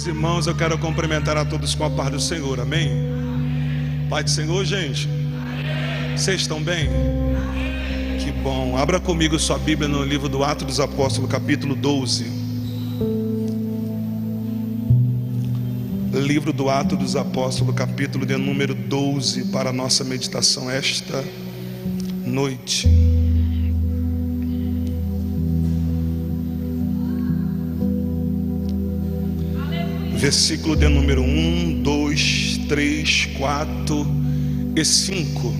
Meus irmãos, eu quero cumprimentar a todos com a paz do Senhor, amém? Paz do Senhor, gente. Vocês estão bem? Que bom. Abra comigo sua Bíblia no livro do Atos dos Apóstolos, capítulo 12. Livro do Atos dos Apóstolos, capítulo de número 12, para a nossa meditação esta noite. Versículo de número 1, 2, 3, 4 e 5.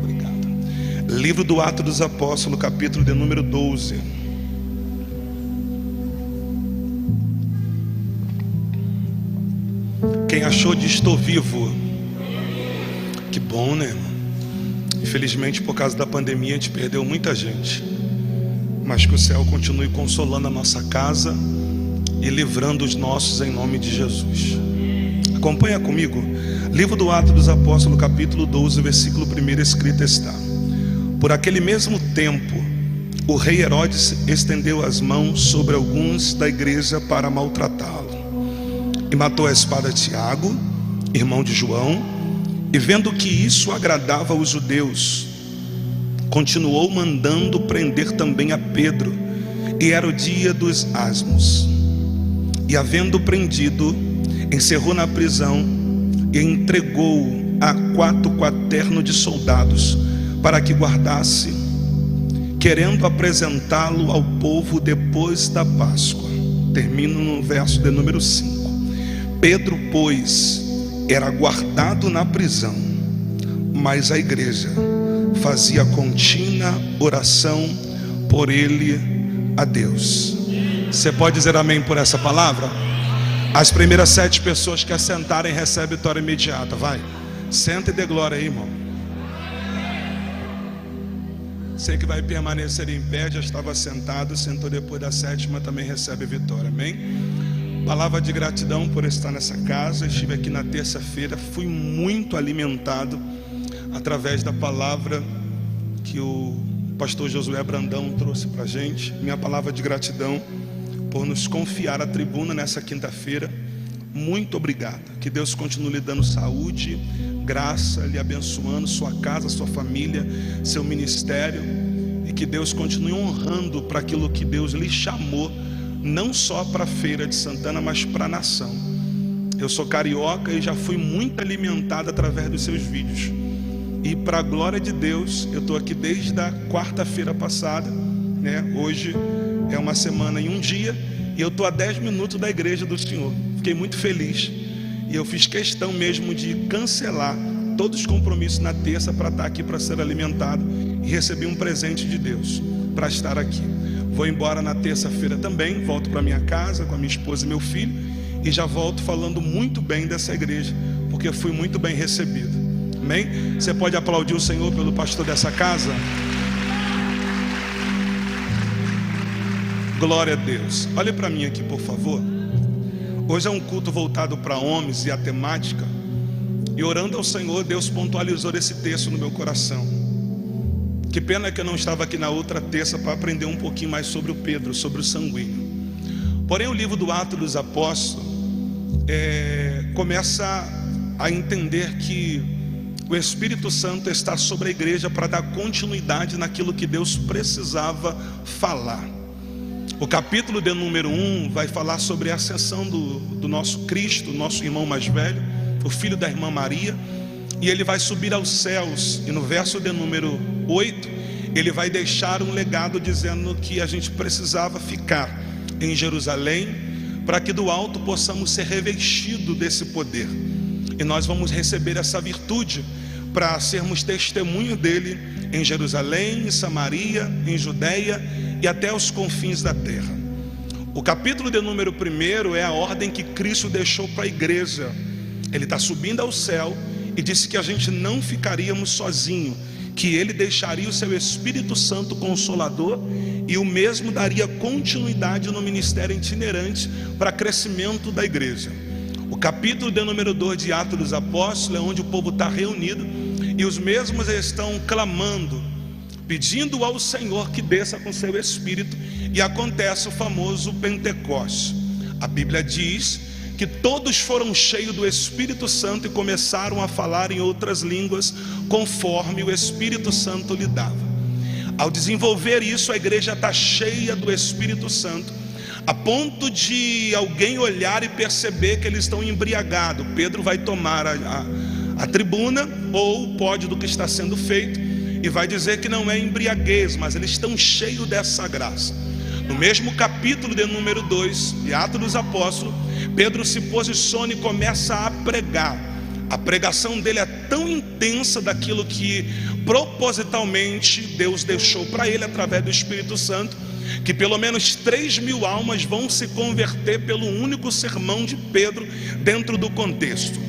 Obrigado. Livro do Atos dos Apóstolos, capítulo de número 12. Quem achou diz: estou vivo. Que bom, né? Infelizmente, por causa da pandemia, a gente perdeu muita gente, mas que o céu continue consolando a nossa casa e livrando os nossos, em nome de Jesus. Acompanha comigo. Livro do Atos dos Apóstolos, capítulo 12, versículo 1, escrito está: por aquele mesmo tempo, o rei Herodes estendeu as mãos sobre alguns da igreja para maltratá-lo, e matou a espada Tiago, irmão de João. E vendo que isso agradava aos judeus, continuou mandando prender também a Pedro. E era o dia dos Asmos. E havendo prendido, encerrou na prisão e entregou-o a 4 quaternos de soldados para que guardasse, querendo apresentá-lo ao povo depois da Páscoa. Termino no verso de número 5. Pedro, pois, era guardado na prisão, mas a igreja fazia contínua oração por ele a Deus. Você pode dizer amém por essa palavra? As primeiras 7 pessoas que assentarem recebem vitória imediata. Vai, senta e dê glória aí, irmão. Você que vai permanecer em pé, já estava sentado, sentou depois da 7ª, também recebe vitória, amém? Palavra de gratidão por estar nessa casa. Estive aqui na terça-feira, fui muito alimentado através da palavra que o pastor Josué Brandão trouxe para a gente. Minha palavra de gratidão por nos confiar a tribuna nessa quinta-feira. Muito obrigado. Que Deus continue lhe dando saúde, graça, lhe abençoando sua casa, sua família, seu ministério, e que Deus continue honrando para aquilo que Deus lhe chamou, não só para a Feira de Santana, mas para a nação. Eu sou carioca e já fui muito alimentado através dos seus vídeos, e para a glória de Deus, eu estou aqui desde a quarta-feira passada, né? Hoje é uma semana e um dia, e eu estou a 10 minutos da igreja do Senhor. Fiquei muito feliz, e eu fiz questão mesmo de cancelar todos os compromissos na terça para estar aqui, para ser alimentado, e recebi um presente de Deus para estar aqui. Vou embora na terça-feira também, volto para minha casa com a minha esposa e meu filho, e já volto falando muito bem dessa igreja, porque fui muito bem recebido, amém? Você pode aplaudir o Senhor pelo pastor dessa casa? Glória a Deus. Olhe para mim aqui, por favor. Hoje é um culto voltado para homens, e a temática, e orando ao Senhor, Deus pontualizou esse texto no meu coração. Que pena que eu não estava aqui na outra terça para aprender um pouquinho mais sobre o Pedro, sobre o sanguíneo. Porém, o livro do Atos dos Apóstolos começa a entender que o Espírito Santo está sobre a igreja para dar continuidade naquilo que Deus precisava falar. O capítulo de número 1 vai falar sobre a ascensão do nosso Cristo, nosso irmão mais velho, o filho da irmã Maria, e ele vai subir aos céus. E no verso de número 8, ele vai deixar um legado dizendo que a gente precisava ficar em Jerusalém, para que do alto possamos ser revestidos desse poder. E nós vamos receber essa virtude para sermos testemunho dele em Jerusalém, em Samaria, em Judeia e até os confins da terra. O capítulo de número 1 é a ordem que Cristo deixou para a igreja. Ele está subindo ao céu e disse que a gente não ficaríamos sozinhos, que ele deixaria o seu Espírito Santo Consolador, e o mesmo daria continuidade no ministério itinerante para crescimento da igreja. O capítulo de número 2 de Atos dos Apóstolos é onde o povo está reunido, e os mesmos estão clamando, pedindo ao Senhor que desça com seu Espírito, e acontece o famoso Pentecostes. A Bíblia diz que todos foram cheios do Espírito Santo e começaram a falar em outras línguas, conforme o Espírito Santo lhe dava. Ao desenvolver isso, a igreja está cheia do Espírito Santo, a ponto de alguém olhar e perceber que eles estão embriagados. Pedro vai tomar a tribuna, ou o pódio do que está sendo feito, e vai dizer que não é embriaguez, mas eles estão cheios dessa graça. No mesmo capítulo de número 2 de Atos dos Apóstolos, Pedro se posiciona e começa a pregar. A pregação dele é tão intensa daquilo que propositalmente Deus deixou para ele através do Espírito Santo, que pelo menos 3.000 almas vão se converter pelo único sermão de Pedro dentro do contexto.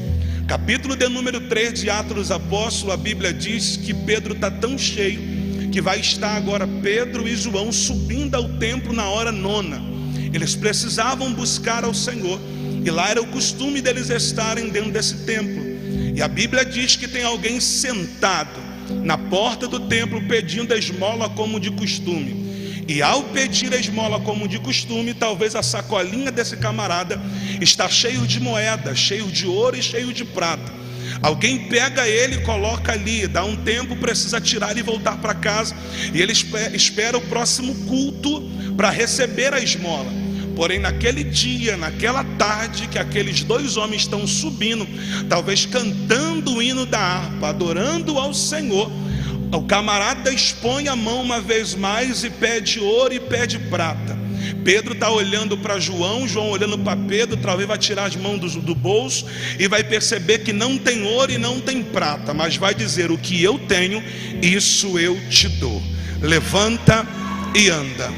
Capítulo de número 3 de Atos dos Apóstolos, a Bíblia diz que Pedro está tão cheio que vai estar agora Pedro e João subindo ao templo na hora 9. Eles precisavam buscar ao Senhor, e lá era o costume deles estarem dentro desse templo. E a Bíblia diz que tem alguém sentado na porta do templo pedindo a esmola como de costume. E ao pedir a esmola como de costume, talvez a sacolinha desse camarada está cheio de moeda, cheio de ouro e cheio de prata. Alguém pega ele e coloca ali, dá um tempo, precisa tirar e voltar para casa, e ele espera o próximo culto para receber a esmola. Porém, naquele dia, naquela tarde que aqueles dois homens estão subindo, talvez cantando o hino da harpa, adorando ao Senhor, o camarada expõe a mão uma vez mais e pede ouro e pede prata. Pedro está olhando para João, João olhando para Pedro, talvez vai tirar as mãos do bolso e vai perceber que não tem ouro e não tem prata, mas vai dizer: o que eu tenho, isso eu te dou. Levanta e anda.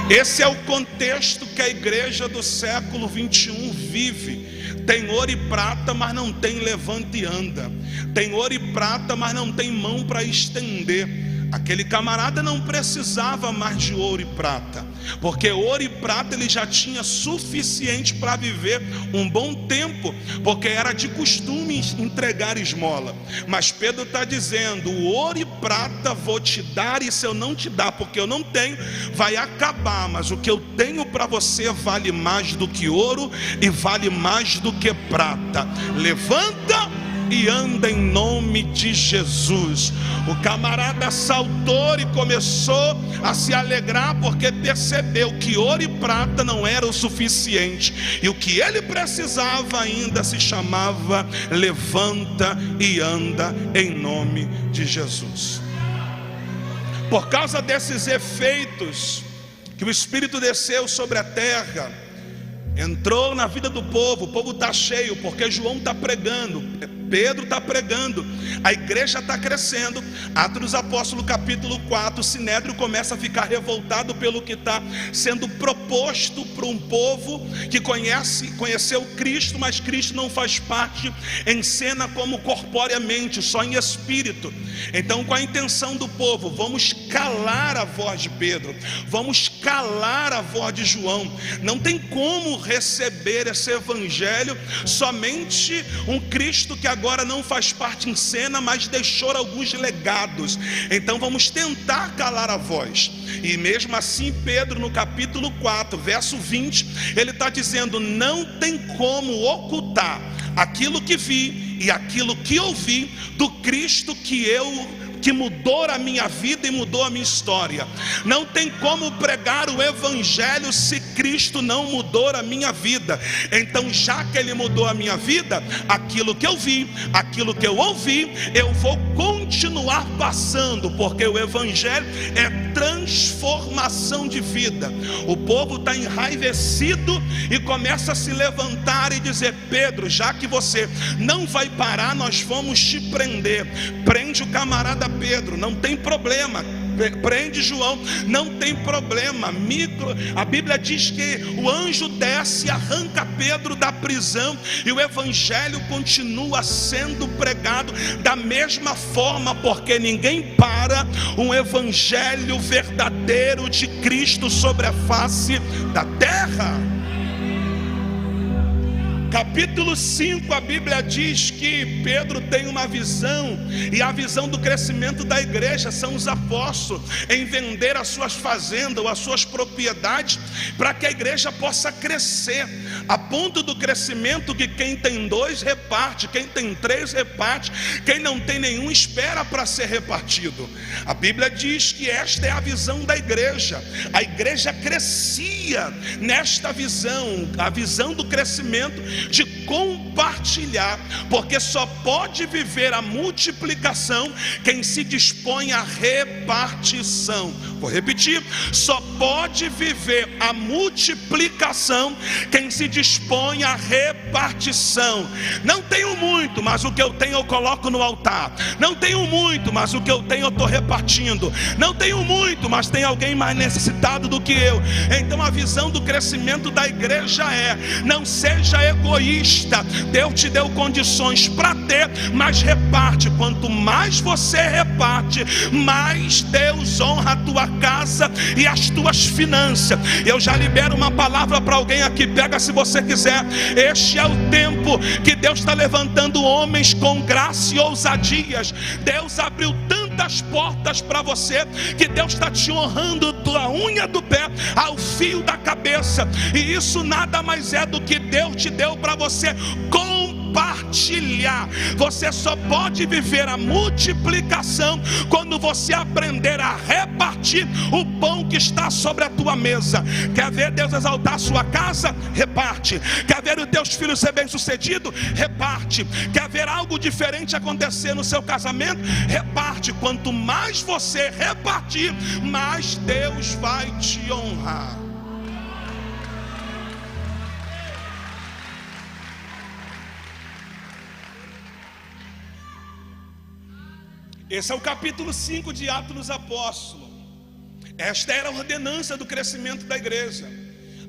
Esse é o contexto que a igreja do século 21 vive. Tem ouro e prata, mas não tem levanta e anda. Tem ouro e prata, mas não tem mão para estender. Aquele camarada não precisava mais de ouro e prata, porque ouro e prata ele já tinha suficiente para viver um bom tempo, porque era de costume entregar esmola. Mas Pedro está dizendo: o ouro e prata vou te dar, e se eu não te dar, porque eu não tenho, vai acabar. Mas o que eu tenho para você vale mais do que ouro e vale mais do que prata. Levanta e anda em nome de Jesus. O camarada saltou e começou a se alegrar, porque percebeu que ouro e prata não era o suficiente, e o que ele precisava ainda se chamava levanta e anda em nome de Jesus. Por causa desses efeitos que o Espírito desceu sobre a terra, entrou na vida do povo. O povo está cheio, porque João está pregando, Pedro está pregando, a igreja está crescendo. Atos dos Apóstolos capítulo 4, o Sinédrio começa a ficar revoltado pelo que está sendo proposto para um povo que conheceu Cristo, mas Cristo não faz parte em cena como corporeamente, só em espírito. Então, com a intenção do povo, vamos calar a voz de Pedro, vamos calar a voz de João. Não tem como receber esse evangelho somente um Cristo que agora não faz parte em cena, mas deixou alguns legados. Então vamos tentar calar a voz. E mesmo assim, Pedro no capítulo 4, verso 20, ele está dizendo: não tem como ocultar aquilo que vi e aquilo que ouvi do Cristo que mudou a minha vida e mudou a minha história. Não tem como pregar o evangelho se Cristo não mudou a minha vida. Então, já que ele mudou a minha vida, aquilo que eu vi, aquilo que eu ouvi, eu vou continuar passando, porque o evangelho é transformação de vida. O povo está enraivecido e começa a se levantar e dizer: Pedro, já que você não vai parar, nós vamos te prender. Prende o camarada Pedro, não tem problema. Prende João, não tem problema. A Bíblia diz que o anjo desce e arranca Pedro da prisão, e o evangelho continua sendo pregado da mesma forma, porque ninguém para um evangelho verdadeiro de Cristo sobre a face da terra. Capítulo 5, a Bíblia diz que Pedro tem uma visão, e a visão do crescimento da igreja são os apóstolos em vender as suas fazendas ou as suas propriedades, para que a igreja possa crescer, a ponto do crescimento que quem tem 2 reparte, quem tem 3 reparte, quem não tem nenhum espera para ser repartido. A Bíblia diz que esta é a visão da igreja. A igreja crescia nesta visão, a visão do crescimento, de compartilhar, porque só pode viver a multiplicação quem se dispõe à repartição. Vou repetir: só pode viver a multiplicação quem se dispõe à repartição. Não tenho muito, mas o que eu tenho eu coloco no altar. Não tenho muito, mas o que eu tenho eu estou repartindo. Não tenho muito, mas tem alguém mais necessitado do que eu. Então a visão do crescimento da igreja é: não seja egoísta. Deus te deu condições para ter, mas reparte. Quanto mais você reparte, mais Deus honra a tua casa e as tuas finanças. Eu já libero uma palavra para alguém aqui, pega se você quiser. Este é o tempo que Deus está levantando homens com graça e ousadias. Deus abriu tantas portas para você, que Deus está te honrando da unha do pé ao fio da cabeça. E isso nada mais é do que Deus te deu para você compartilhar. Você só pode viver a multiplicação quando você aprender a repartir o pão que está sobre a tua mesa. Quer ver Deus exaltar a sua casa? Reparte. Quer ver os teus filhos ser bem-sucedidos? Reparte. Quer ver algo diferente acontecer no seu casamento? Reparte. Quanto mais você repartir, mais Deus vai te honrar. Esse é o capítulo 5 de Atos dos Apóstolos. Esta era a ordenança do crescimento da igreja.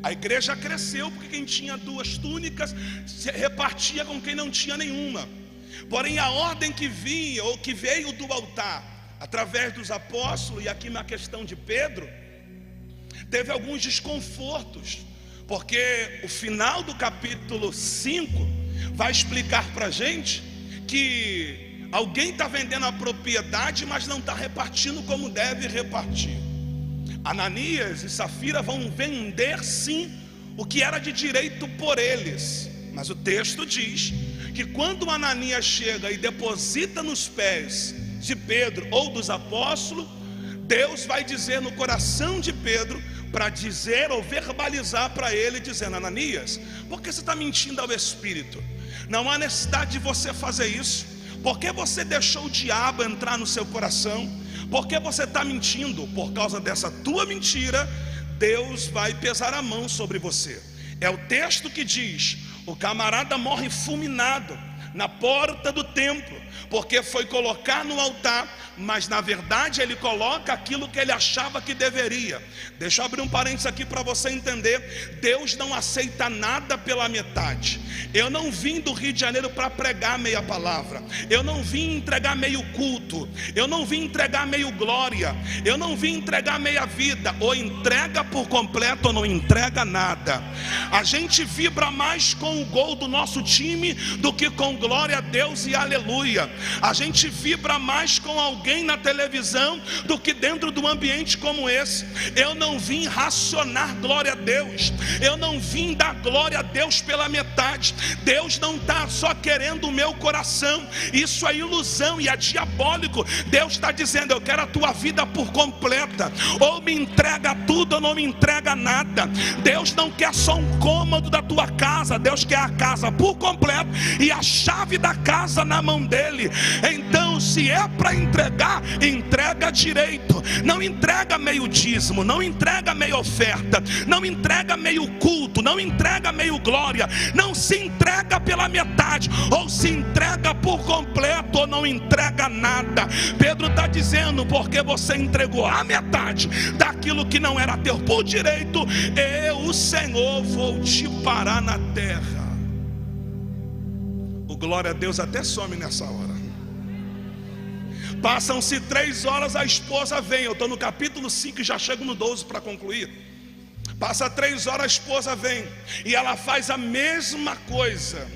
A igreja cresceu porque quem tinha 2 túnicas se repartia com quem não tinha nenhuma. Porém a ordem que vinha, ou que veio do altar, através dos apóstolos, e aqui na questão de Pedro, teve alguns desconfortos, porque o final do capítulo 5 vai explicar para a gente que alguém está vendendo a propriedade, mas não está repartindo como deve repartir. Ananias e Safira vão vender sim o que era de direito por eles, mas o texto diz que quando Ananias chega e deposita nos pés de Pedro ou dos apóstolos, Deus vai dizer no coração de Pedro, para dizer ou verbalizar para ele, dizendo: Ananias, por que você está mentindo ao Espírito? Não há necessidade de você fazer isso. Por que você deixou o diabo entrar no seu coração? Por que você está mentindo? Por causa dessa tua mentira, Deus vai pesar a mão sobre você. É o texto que diz: o camarada morre fulminado na porta do templo, porque foi colocar no altar, mas na verdade ele coloca aquilo que ele achava que deveria. Deixa eu abrir um parênteses aqui para você entender. Deus não aceita nada pela metade. Eu não vim do Rio de Janeiro para pregar meia palavra. Eu não vim entregar meio culto. Eu não vim entregar meio glória. Eu não vim entregar meia vida. Ou entrega por completo ou não entrega nada. A gente vibra mais com o gol do nosso time do que com glória a Deus e aleluia. A gente vibra mais com alguém na televisão do que dentro de um ambiente como esse. Eu não vim racionar glória a Deus. Eu não vim dar glória a Deus pela metade. Deus não está só querendo o meu coração. Isso é ilusão e é diabólico. Deus está dizendo: eu quero a tua vida por completa. Ou me entrega tudo ou não me entrega nada. Deus não quer só um cômodo da tua casa. Deus quer a casa por completo e a chave da casa na mão dele. Então, se é para entregar, entrega direito. Não entrega meio dízimo, não entrega meio oferta, não entrega meio culto, não entrega meio glória. Não se entrega pela metade. Ou se entrega por completo ou não entrega nada. Pedro está dizendo: porque você entregou a metade daquilo que não era teu por direito, eu, o Senhor, vou te parar na terra. O glória a Deus até some nessa hora. Passam-se 3 horas, a esposa vem. Eu estou no capítulo 5 e já chego no 12 para concluir. Passa 3 horas, a esposa vem e ela faz a mesma coisa.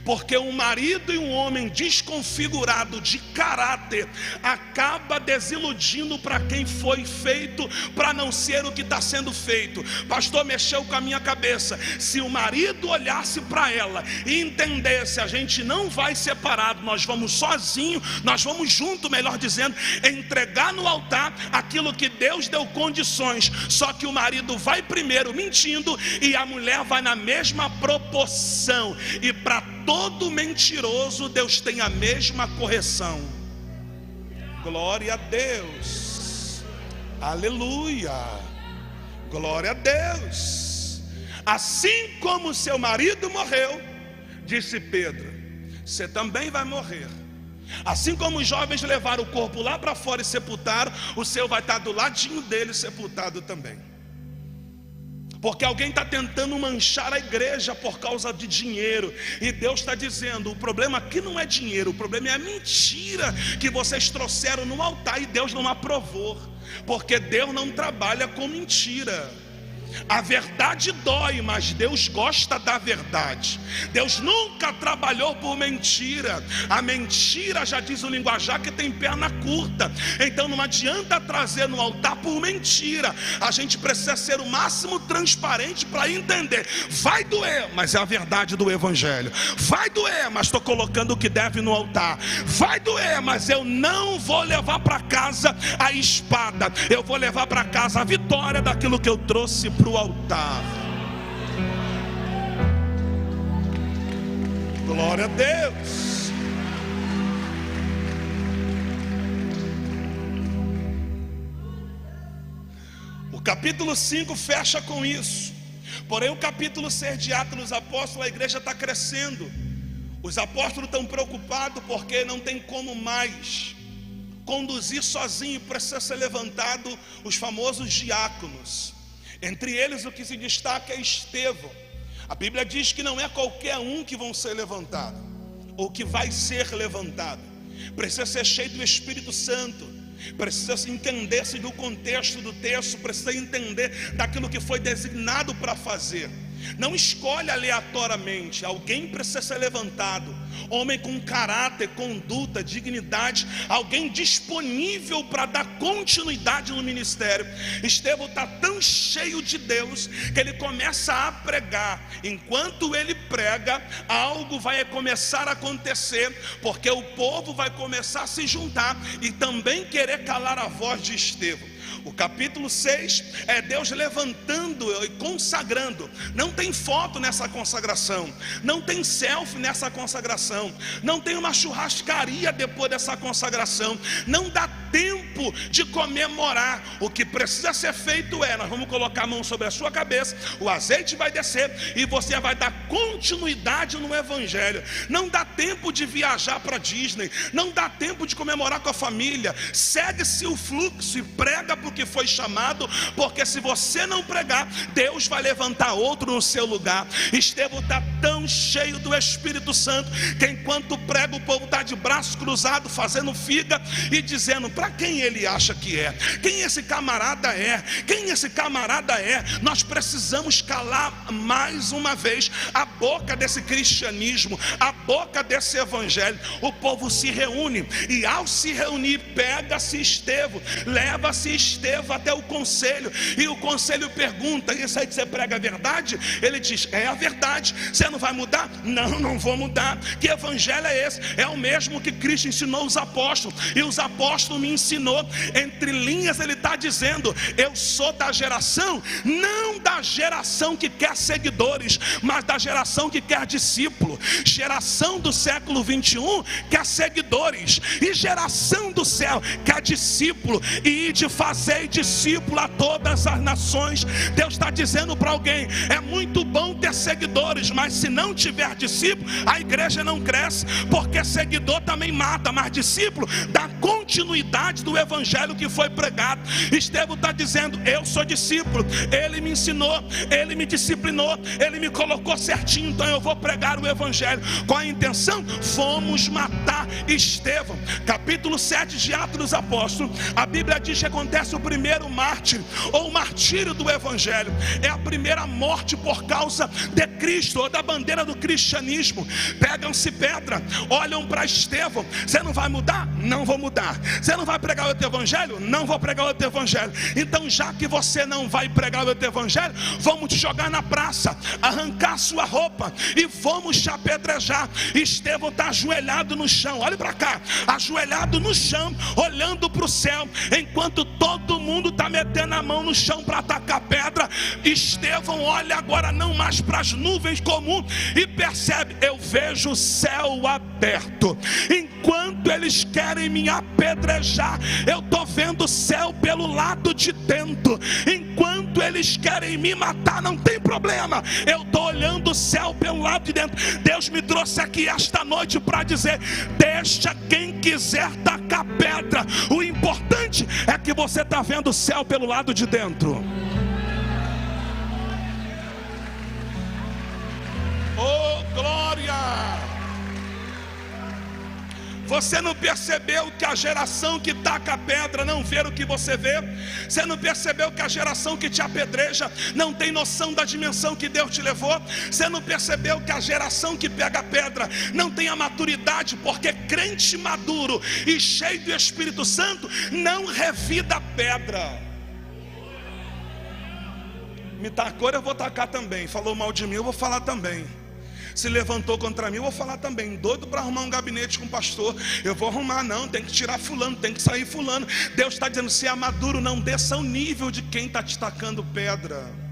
Porque um marido e um homem desconfigurado de caráter acaba desiludindo para quem foi feito, para não ser o que está sendo feito. Pastor, mexeu com a minha cabeça. Se o marido olhasse para ela e entendesse, a gente não vai separado, nós vamos sozinho, nós vamos junto, melhor dizendo, entregar no altar aquilo que Deus deu condições. Só que o marido vai primeiro mentindo e a mulher vai na mesma proporção. E para todo mentiroso Deus tem a mesma correção. Glória a Deus, aleluia, glória a Deus. Assim como seu marido morreu, disse Pedro, você também vai morrer. Assim como os jovens levaram o corpo lá para fora e sepultaram, o seu vai estar do ladinho dele sepultado também. Porque alguém está tentando manchar a igreja por causa de dinheiro. E Deus está dizendo, o problema aqui não é dinheiro, o problema é a mentira que vocês trouxeram no altar e Deus não aprovou. Porque Deus não trabalha com mentira. A verdade dói, mas Deus gosta da verdade. Deus nunca trabalhou por mentira. A mentira, já diz o linguajar, que tem perna curta. Então não adianta trazer no altar por mentira. A gente precisa ser o máximo transparente para entender. Vai doer, mas é a verdade do evangelho. Vai doer, mas estou colocando o que deve no altar. Vai doer, mas eu não vou levar para casa a espada. Eu vou levar para casa a vitória daquilo que eu trouxe para o altar. Glória a Deus. O capítulo 5 fecha com isso. Porém o capítulo 6 de Atos dos Apóstolos, a igreja está crescendo. Os apóstolos estão preocupados porque não tem como mais conduzir sozinho, precisa ser levantado os famosos diáconos. Entre eles o que se destaca é Estevão. A Bíblia diz que não é qualquer um que vão ser levantado, ou que vai ser levantado. Precisa ser cheio do Espírito Santo. Precisa entender-se do contexto do texto. Precisa entender daquilo que foi designado para fazer. Não escolhe aleatoriamente. Alguém precisa ser levantado. Homem com caráter, conduta, dignidade. Alguém disponível para dar continuidade no ministério. Estevão está tão cheio de Deus que ele começa a pregar. Enquanto ele prega, algo vai começar a acontecer, porque o povo vai começar a se juntar e também querer calar a voz de Estevão. O capítulo 6 é Deus levantando e consagrando. Não tem foto nessa consagração, não tem selfie nessa consagração, não tem uma churrascaria depois dessa consagração, não dá tempo de comemorar. O que precisa ser feito é, nós vamos colocar a mão sobre a sua cabeça, o azeite vai descer e você vai dar continuidade no evangelho. Não dá tempo de viajar para Disney, não dá tempo de comemorar com a família. Segue-se o fluxo e prega porque foi chamado, porque se você não pregar, Deus vai levantar outro no seu lugar. Estevão está tão cheio do Espírito Santo que enquanto prega, o povo está de braço cruzado, fazendo figa e dizendo: para quem ele acha que é? Quem esse camarada é? Quem esse camarada é? Nós precisamos calar mais uma vez a boca desse cristianismo, a boca desse evangelho. O povo se reúne e ao se reunir, pega-se Estevão, leva-se Estevão até o conselho, e o conselho pergunta: isso aí que você prega é verdade? Ele diz: é a verdade. Você não vai mudar? Não, não vou mudar. Que evangelho é esse? É o mesmo que Cristo ensinou os apóstolos, e os apóstolos me ensinou. Entre linhas ele está dizendo: eu sou da geração, não da geração que quer seguidores, mas da geração que quer discípulo. Geração do século 21 quer seguidores, e geração do céu quer discípulo. E de fazer discípulo a todas as nações. Deus está dizendo para alguém: é muito bom ter seguidores, mas se não tiver discípulo, a igreja não cresce. Porque seguidor também mata, mas discípulo dá continuidade verdade do evangelho que foi pregado. Estevão está dizendo: eu sou discípulo, ele me ensinou, ele me disciplinou, ele me colocou certinho, então eu vou pregar o evangelho. Qual a intenção? Fomos matar Estevão. Capítulo 7 de Atos dos Apóstolos, a Bíblia diz que acontece o primeiro mártir, ou martírio do evangelho. É a primeira morte por causa de Cristo, ou da bandeira do cristianismo. Pegam-se pedra, olham para Estevão: você não vai mudar? Não vou mudar. Você não vai pregar outro evangelho? Não vou pregar outro evangelho. Então, já que você não vai pregar outro evangelho, vamos te jogar na praça, arrancar sua roupa e vamos te apedrejar. Estevão está ajoelhado no chão, olha para cá, ajoelhado no chão, olhando para o céu, enquanto todo mundo está metendo a mão no chão para atacar pedra. Estevão olha agora não mais para as nuvens comuns e percebe: eu vejo o céu aberto. Enquanto eles querem me apedrejar, eu estou vendo o céu pelo lado de dentro. Enquanto eles querem me matar, não tem problema, eu estou olhando o céu pelo lado de dentro. Deus me trouxe aqui esta noite para dizer: deixa quem quiser tacar pedra, o importante é que você está vendo o céu pelo lado de dentro. Oh, glória! Você não percebeu que a geração que taca a pedra não vê o que você vê? Você não percebeu que a geração que te apedreja não tem noção da dimensão que Deus te levou? Você não percebeu que a geração que pega a pedra não tem a maturidade? Porque crente maduro e cheio do Espírito Santo não revida a pedra. Me tacou, eu vou tacar também. Falou mal de mim, eu vou falar também. Se levantou contra mim, eu vou falar também. Doido para arrumar um gabinete com o pastor, eu vou arrumar. Não, tem que tirar fulano, tem que sair fulano. Deus está dizendo: se é maduro, não desça ao nível de quem está te tacando pedra.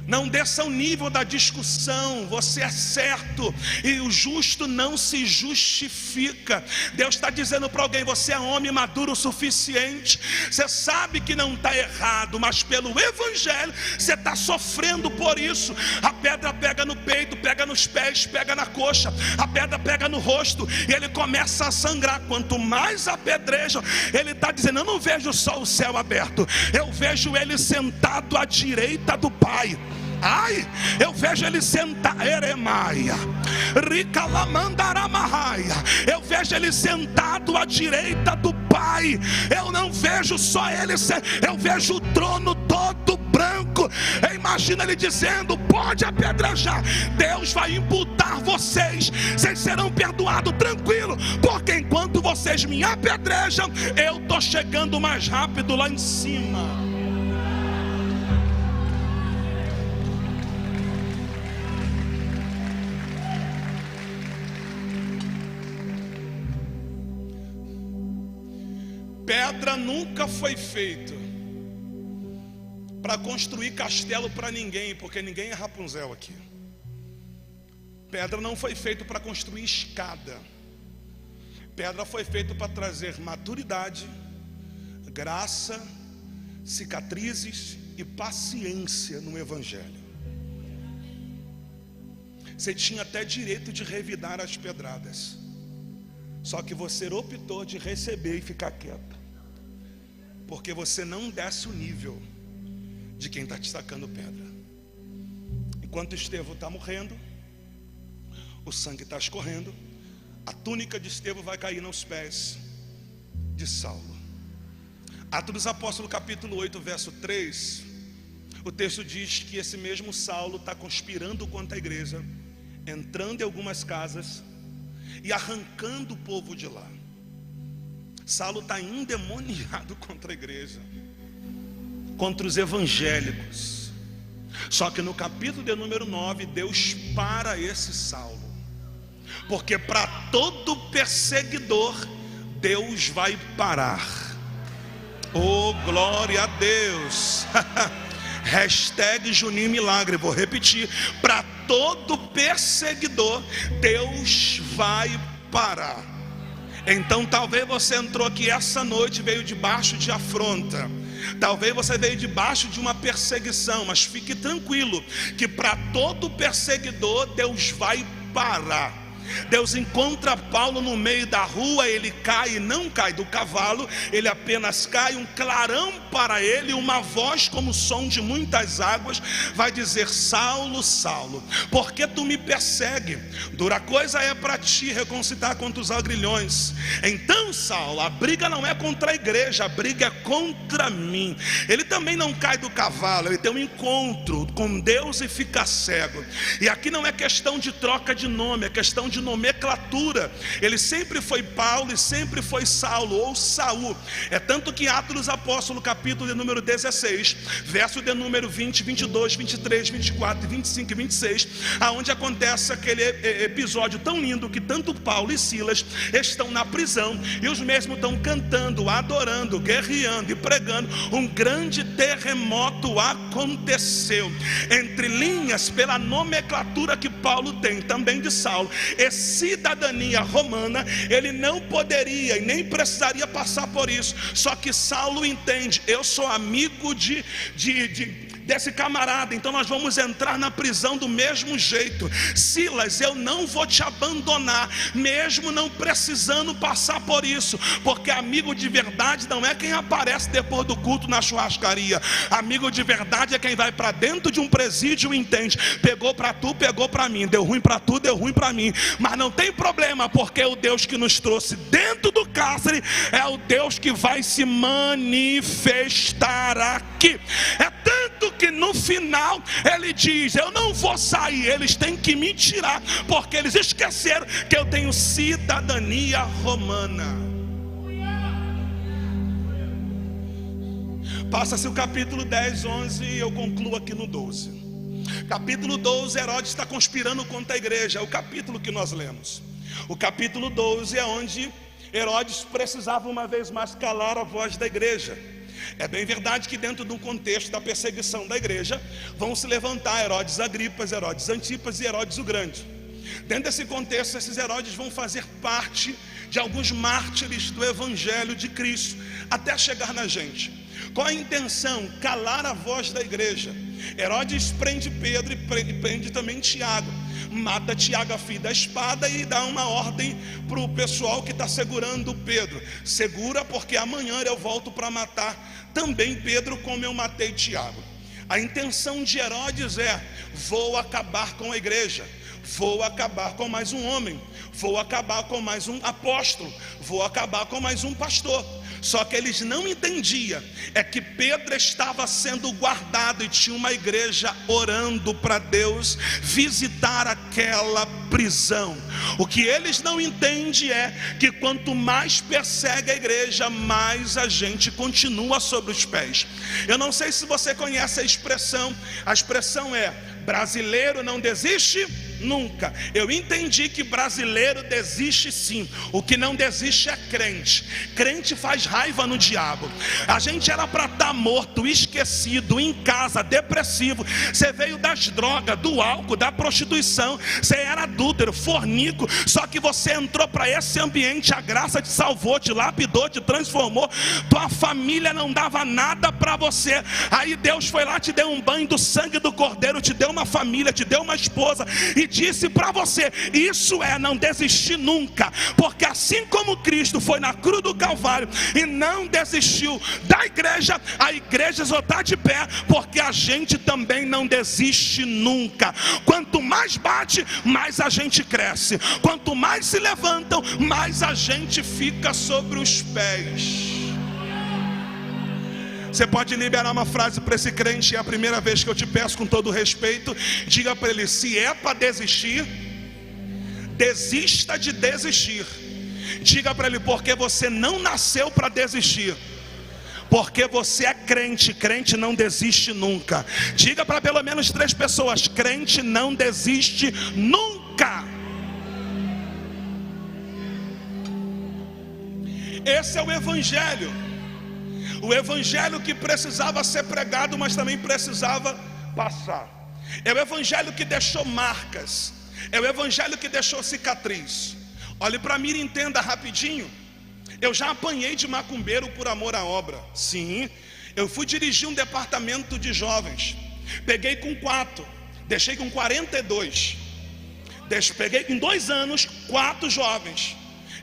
Não desça ao nível da discussão. Você é certo e o justo não se justifica. Deus está dizendo para alguém: você é homem maduro o suficiente. Você sabe que não está errado, mas pelo evangelho você está sofrendo por isso. A pedra pega no peito, pega nos pés, pega na coxa. A pedra pega no rosto e ele começa a sangrar. Quanto mais apedrejam, ele está dizendo: eu não vejo só o céu aberto, eu vejo ele sentado à direita do Pai. Ai, eu vejo ele sentado, Eremaia, Ricalamandaramaia. Eu vejo ele sentado à direita do Pai. Eu não vejo só ele, eu vejo o trono todo branco. Imagina ele dizendo: pode apedrejar, Deus vai imputar vocês, vocês serão perdoados, tranquilo, porque enquanto vocês me apedrejam, eu estou chegando mais rápido lá em cima. Pedra nunca foi feito para construir castelo para ninguém, porque ninguém é Rapunzel aqui. Pedra não foi feito para construir escada. Pedra foi feito para trazer maturidade, graça, cicatrizes e paciência no evangelho. Você tinha até direito de revidar as pedradas, só que você optou de receber e ficar quieto, porque você não desce o nível de quem está te sacando pedra. Enquanto Estevão está morrendo, o sangue está escorrendo, a túnica de Estevão vai cair nos pés de Saulo. Atos dos Apóstolos capítulo 8 verso 3, o texto diz que esse mesmo Saulo está conspirando contra a igreja, entrando em algumas casas e arrancando o povo de lá. Saulo está endemoniado contra a igreja, contra os evangélicos. Só que no capítulo de número 9, Deus para esse Saulo, porque para todo perseguidor Deus vai parar. Oh, glória a Deus. Hashtag Juninho Milagre. Vou repetir: para todo perseguidor Deus vai parar. Então talvez você entrou aqui essa noite, veio debaixo de afronta, talvez você veio debaixo de uma perseguição, mas fique tranquilo que para todo perseguidor Deus vai parar. Deus encontra Paulo no meio da rua, ele cai e não cai do cavalo, ele apenas cai, um clarão para ele, uma voz como o som de muitas águas, vai dizer: Saulo, Saulo, por que tu me persegue? Dura coisa é para ti reconcitar contra os agrilhões. Então, Saulo, a briga não é contra a igreja, a briga é contra mim. Ele também não cai do cavalo, ele tem um encontro com Deus e fica cego. E aqui não é questão de troca de nome, é questão de nomenclatura. Ele sempre foi Paulo e sempre foi Saulo ou Saul. É tanto que Atos dos Apóstolos, capítulo de número 16, verso de número 20, 22, 23, 24, 25 e 26, aonde acontece aquele episódio tão lindo que tanto Paulo e Silas estão na prisão e os mesmos estão cantando, adorando, guerreando e pregando. Um grande terremoto aconteceu. Entre linhas, pela nomenclatura que Paulo tem também de Saulo e cidadania romana, ele não poderia e nem precisaria passar por isso. Só que Saulo entende: eu sou amigo desse camarada, então nós vamos entrar na prisão do mesmo jeito. Silas, eu não vou te abandonar, mesmo não precisando passar por isso, porque amigo de verdade não é quem aparece depois do culto na churrascaria. Amigo de verdade é quem vai para dentro de um presídio e entende: pegou para tu, pegou para mim, deu ruim para tu, deu ruim para mim, mas não tem problema, porque o Deus que nos trouxe dentro do cárcere é o Deus que vai se manifestar aqui. É tanto que no final ele diz: eu não vou sair, eles têm que me tirar, porque eles esqueceram que eu tenho cidadania romana. Passa-se o capítulo 10, 11 e eu concluo aqui no 12. Capítulo 12, Herodes está conspirando contra a igreja, é o capítulo que nós lemos. O capítulo 12 é onde Herodes precisava uma vez mais calar a voz da igreja. É bem verdade que dentro de um contexto da perseguição da igreja vão se levantar Herodes Agripas, Herodes Antipas e Herodes o Grande. Dentro desse contexto, esses Herodes vão fazer parte de alguns mártires do evangelho de Cristo até chegar na gente. Qual a intenção? Calar a voz da igreja. Herodes prende Pedro e prende também Tiago. Mata Tiago a fio da espada e dá uma ordem para o pessoal que está segurando Pedro: segura, porque amanhã eu volto para matar também Pedro como eu matei Tiago. A intenção de Herodes é: vou acabar com a igreja, vou acabar com mais um homem, vou acabar com mais um apóstolo, vou acabar com mais um pastor. Só que eles não entendiam é que Pedro estava sendo guardado e tinha uma igreja orando para Deus visitar aquela prisão. O que eles não entendem é que quanto mais persegue a igreja, mais a gente continua sobre os pés. Eu não sei se você conhece a expressão é: brasileiro não desiste nunca. Eu entendi que brasileiro desiste sim. O que não desiste é crente. Crente faz raiva no diabo. A gente era para estar morto, esquecido, em casa, depressivo. Você veio das drogas, do álcool, da prostituição. Você era adúltero, fornico. Só que você entrou para esse ambiente, a graça te salvou, te lapidou, te transformou. Tua família não dava nada para você. Aí Deus foi lá, te deu um banho do sangue do Cordeiro, te deu uma família, te deu uma esposa e disse para você: isso é não desistir nunca. Porque assim como Cristo foi na cruz do Calvário e não desistiu da igreja, a igreja só está de pé porque a gente também não desiste nunca. Quanto mais bate, mais a gente cresce. Quanto mais se levantam, mais a gente fica sobre os pés. Você pode liberar uma frase para esse crente? É a primeira vez que eu te peço, com todo respeito. Diga para ele: se é para desistir, desista de desistir. Diga para ele: porque você não nasceu para desistir, porque você é crente. Crente não desiste nunca. Diga para pelo menos 3 pessoas: crente não desiste nunca. Esse é o evangelho. O evangelho que precisava ser pregado, mas também precisava passar. É o evangelho que deixou marcas. É o evangelho que deixou cicatriz. Olhe para mim e entenda rapidinho. Eu já apanhei de macumbeiro por amor à obra. Sim, eu fui dirigir um departamento de jovens. Peguei com 4, deixei com 42. Peguei em 2 anos 4 jovens.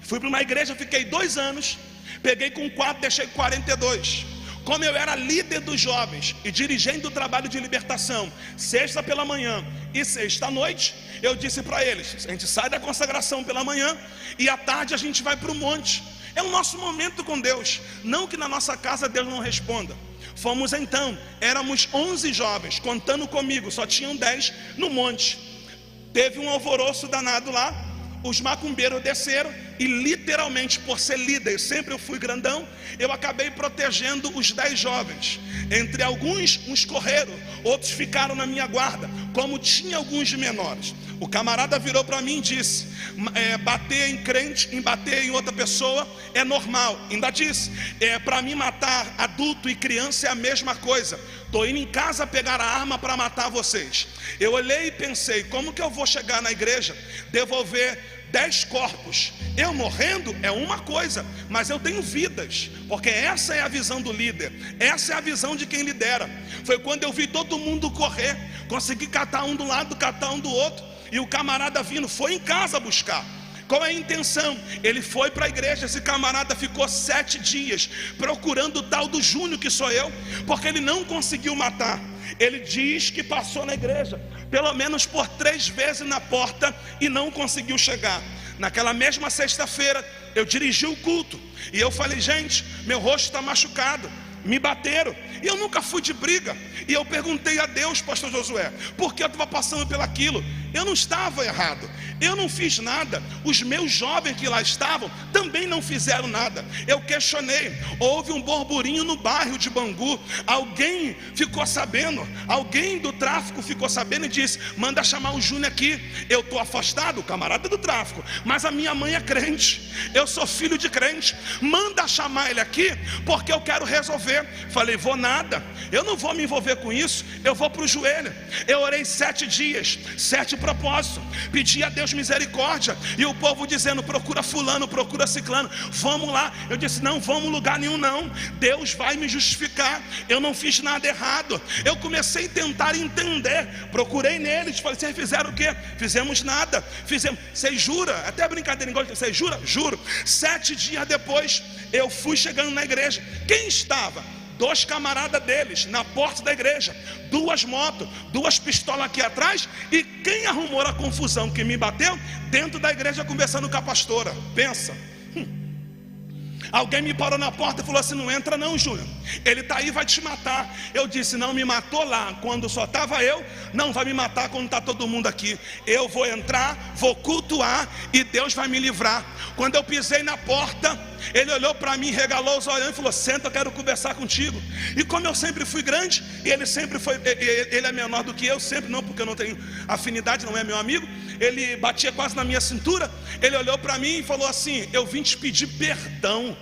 Fui para uma igreja, fiquei 2 anos. Peguei com 4, deixei 42. Como eu era líder dos jovens e dirigente do trabalho de libertação, sexta pela manhã e sexta à noite, eu disse para eles: a gente sai da consagração pela manhã e à tarde a gente vai para o monte. É o nosso momento com Deus. Não que na nossa casa Deus não responda. Fomos então, éramos 11 jovens, contando comigo, só tinham 10 no monte. Teve um alvoroço danado lá. Os macumbeiros desceram e literalmente, por ser líder, sempre eu fui grandão, eu acabei protegendo os 10 jovens. Entre alguns, uns correram, outros ficaram na minha guarda, como tinha alguns de menores. O camarada virou para mim e disse: bater em crente, em bater em outra pessoa é normal. Ainda disse: para mim matar adulto e criança é a mesma coisa. Estou indo em casa pegar a arma para matar vocês. Eu olhei e pensei: como que eu vou chegar na igreja, devolver 10 corpos? Eu morrendo é uma coisa, mas eu tenho vidas, porque essa é a visão do líder, essa é a visão de quem lidera. Foi quando eu vi todo mundo correr, consegui catar um do lado, catar um do outro, e o camarada vindo foi em casa buscar. Qual é a intenção? Ele foi para a igreja. Esse camarada ficou 7 dias procurando o tal do Júnior, que sou eu, porque ele não conseguiu matar. Ele diz que passou na igreja pelo menos por 3 vezes na porta e não conseguiu chegar. Naquela mesma sexta-feira eu dirigi o culto e eu falei: gente, meu rosto está machucado, me bateram. E eu nunca fui de briga. E eu perguntei a Deus, pastor Josué, por que eu estava passando pelaquilo? Eu não estava errado, eu não fiz nada. Os meus jovens que lá estavam também não fizeram nada. Eu questionei. Houve um burburinho no bairro de Bangu. Alguém ficou sabendo, alguém do tráfico ficou sabendo e disse: manda chamar o Júnior aqui. Eu estou afastado, o camarada do tráfico, mas a minha mãe é crente, eu sou filho de crente. Manda chamar ele aqui, porque eu quero resolver. Falei: vou nada, eu não vou me envolver com isso, eu vou para o joelho. Eu orei 7 dias, 7 propósitos, pedi a Deus misericórdia, e o povo dizendo: procura fulano, procura ciclano, vamos lá. Eu disse: não vamos lugar nenhum não, Deus vai me justificar, eu não fiz nada errado. Eu comecei a tentar entender, procurei neles, falei: vocês fizeram o quê? Fizemos nada. Fizemos. Vocês juram? Até brincadeira, vocês juram? Juro. 7 dias depois eu fui chegando na igreja. Quem estava? 2 camaradas deles na porta da igreja, 2 motos, 2 pistolas aqui atrás. E quem arrumou a confusão que me bateu? Dentro da igreja, conversando com a pastora. Pensa. Alguém me parou na porta e falou assim: não entra não, Júnior, ele está aí, vai te matar. Eu disse: não, me matou lá quando só estava eu, não vai me matar quando está todo mundo aqui. Eu vou entrar, vou cultuar e Deus vai me livrar. Quando eu pisei na porta, ele olhou para mim, regalou os olhos e falou: senta, eu quero conversar contigo. E como eu sempre fui grande, e ele sempre foi, ele é menor do que eu, sempre não, porque eu não tenho afinidade, não é meu amigo, ele batia quase na minha cintura. Ele olhou para mim e falou assim: eu vim te pedir perdão.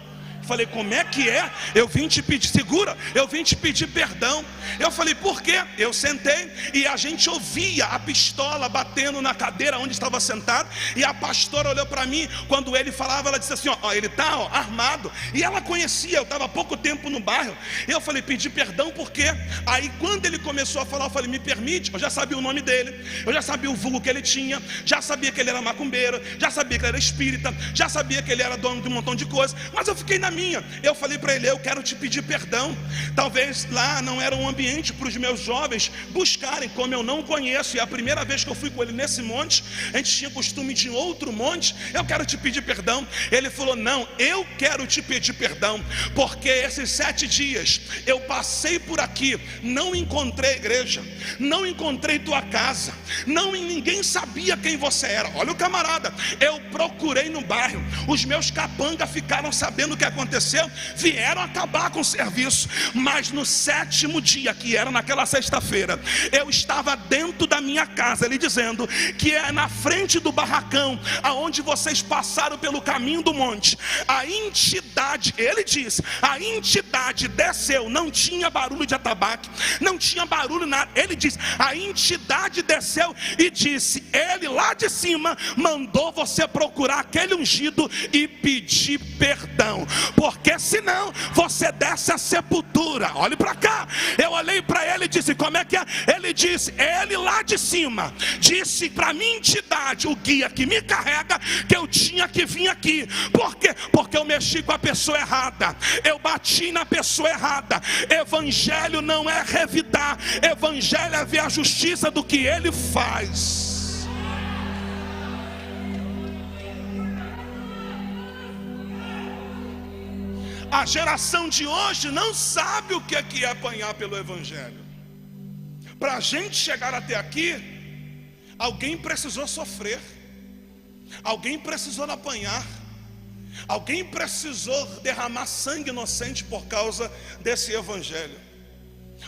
Falei: como é que é? Eu vim te pedir, segura, eu vim te pedir perdão. Eu falei: por quê? Eu sentei e a gente ouvia a pistola batendo na cadeira onde estava sentado. E a pastora olhou para mim, quando ele falava, ela disse assim: ó, ele está armado. E ela conhecia, eu estava há pouco tempo no bairro. E eu falei: pedi perdão por quê? Aí quando ele começou a falar, eu falei: me permite? Eu já sabia o nome dele, eu já sabia o vulgo que ele tinha, já sabia que ele era macumbeiro, já sabia que ele era espírita, já sabia que ele era dono de um montão de coisas. Mas eu fiquei na minha. Eu falei para ele: eu quero te pedir perdão. Talvez lá não era um ambiente para os meus jovens buscarem, como eu não conheço, e a primeira vez que eu fui com ele nesse monte, a gente tinha costume de outro monte. Eu quero te pedir perdão. Ele falou: não, eu quero te pedir perdão, porque esses 7 dias eu passei por aqui, não encontrei igreja, não encontrei tua casa, ninguém sabia quem você era. Olha o camarada, eu procurei no bairro, os meus capangas ficaram sabendo o que aconteceu, vieram acabar com o serviço. Mas no 7º dia, que era naquela sexta-feira, eu estava dentro da minha casa, ele dizendo que é na frente do barracão, aonde vocês passaram pelo caminho do monte, a entidade, ele disse, a entidade desceu, não tinha barulho de atabaque, não tinha barulho nada. Ele disse: a entidade desceu e disse: ele lá de cima mandou você procurar aquele ungido e pedir perdão, porque senão você desce a sepultura. Olhe para cá. Eu olhei para ele e disse: como é que é? Ele disse: ele lá de cima disse para minha entidade, o guia que me carrega, que eu tinha que vir aqui. Por quê? Porque eu mexi com a pessoa errada, eu bati na pessoa errada. Evangelho não é revidar, evangelho é ver a justiça do que ele faz. A geração de hoje não sabe o que é apanhar pelo evangelho. Para a gente chegar até aqui, alguém precisou sofrer, alguém precisou apanhar, alguém precisou derramar sangue inocente por causa desse evangelho.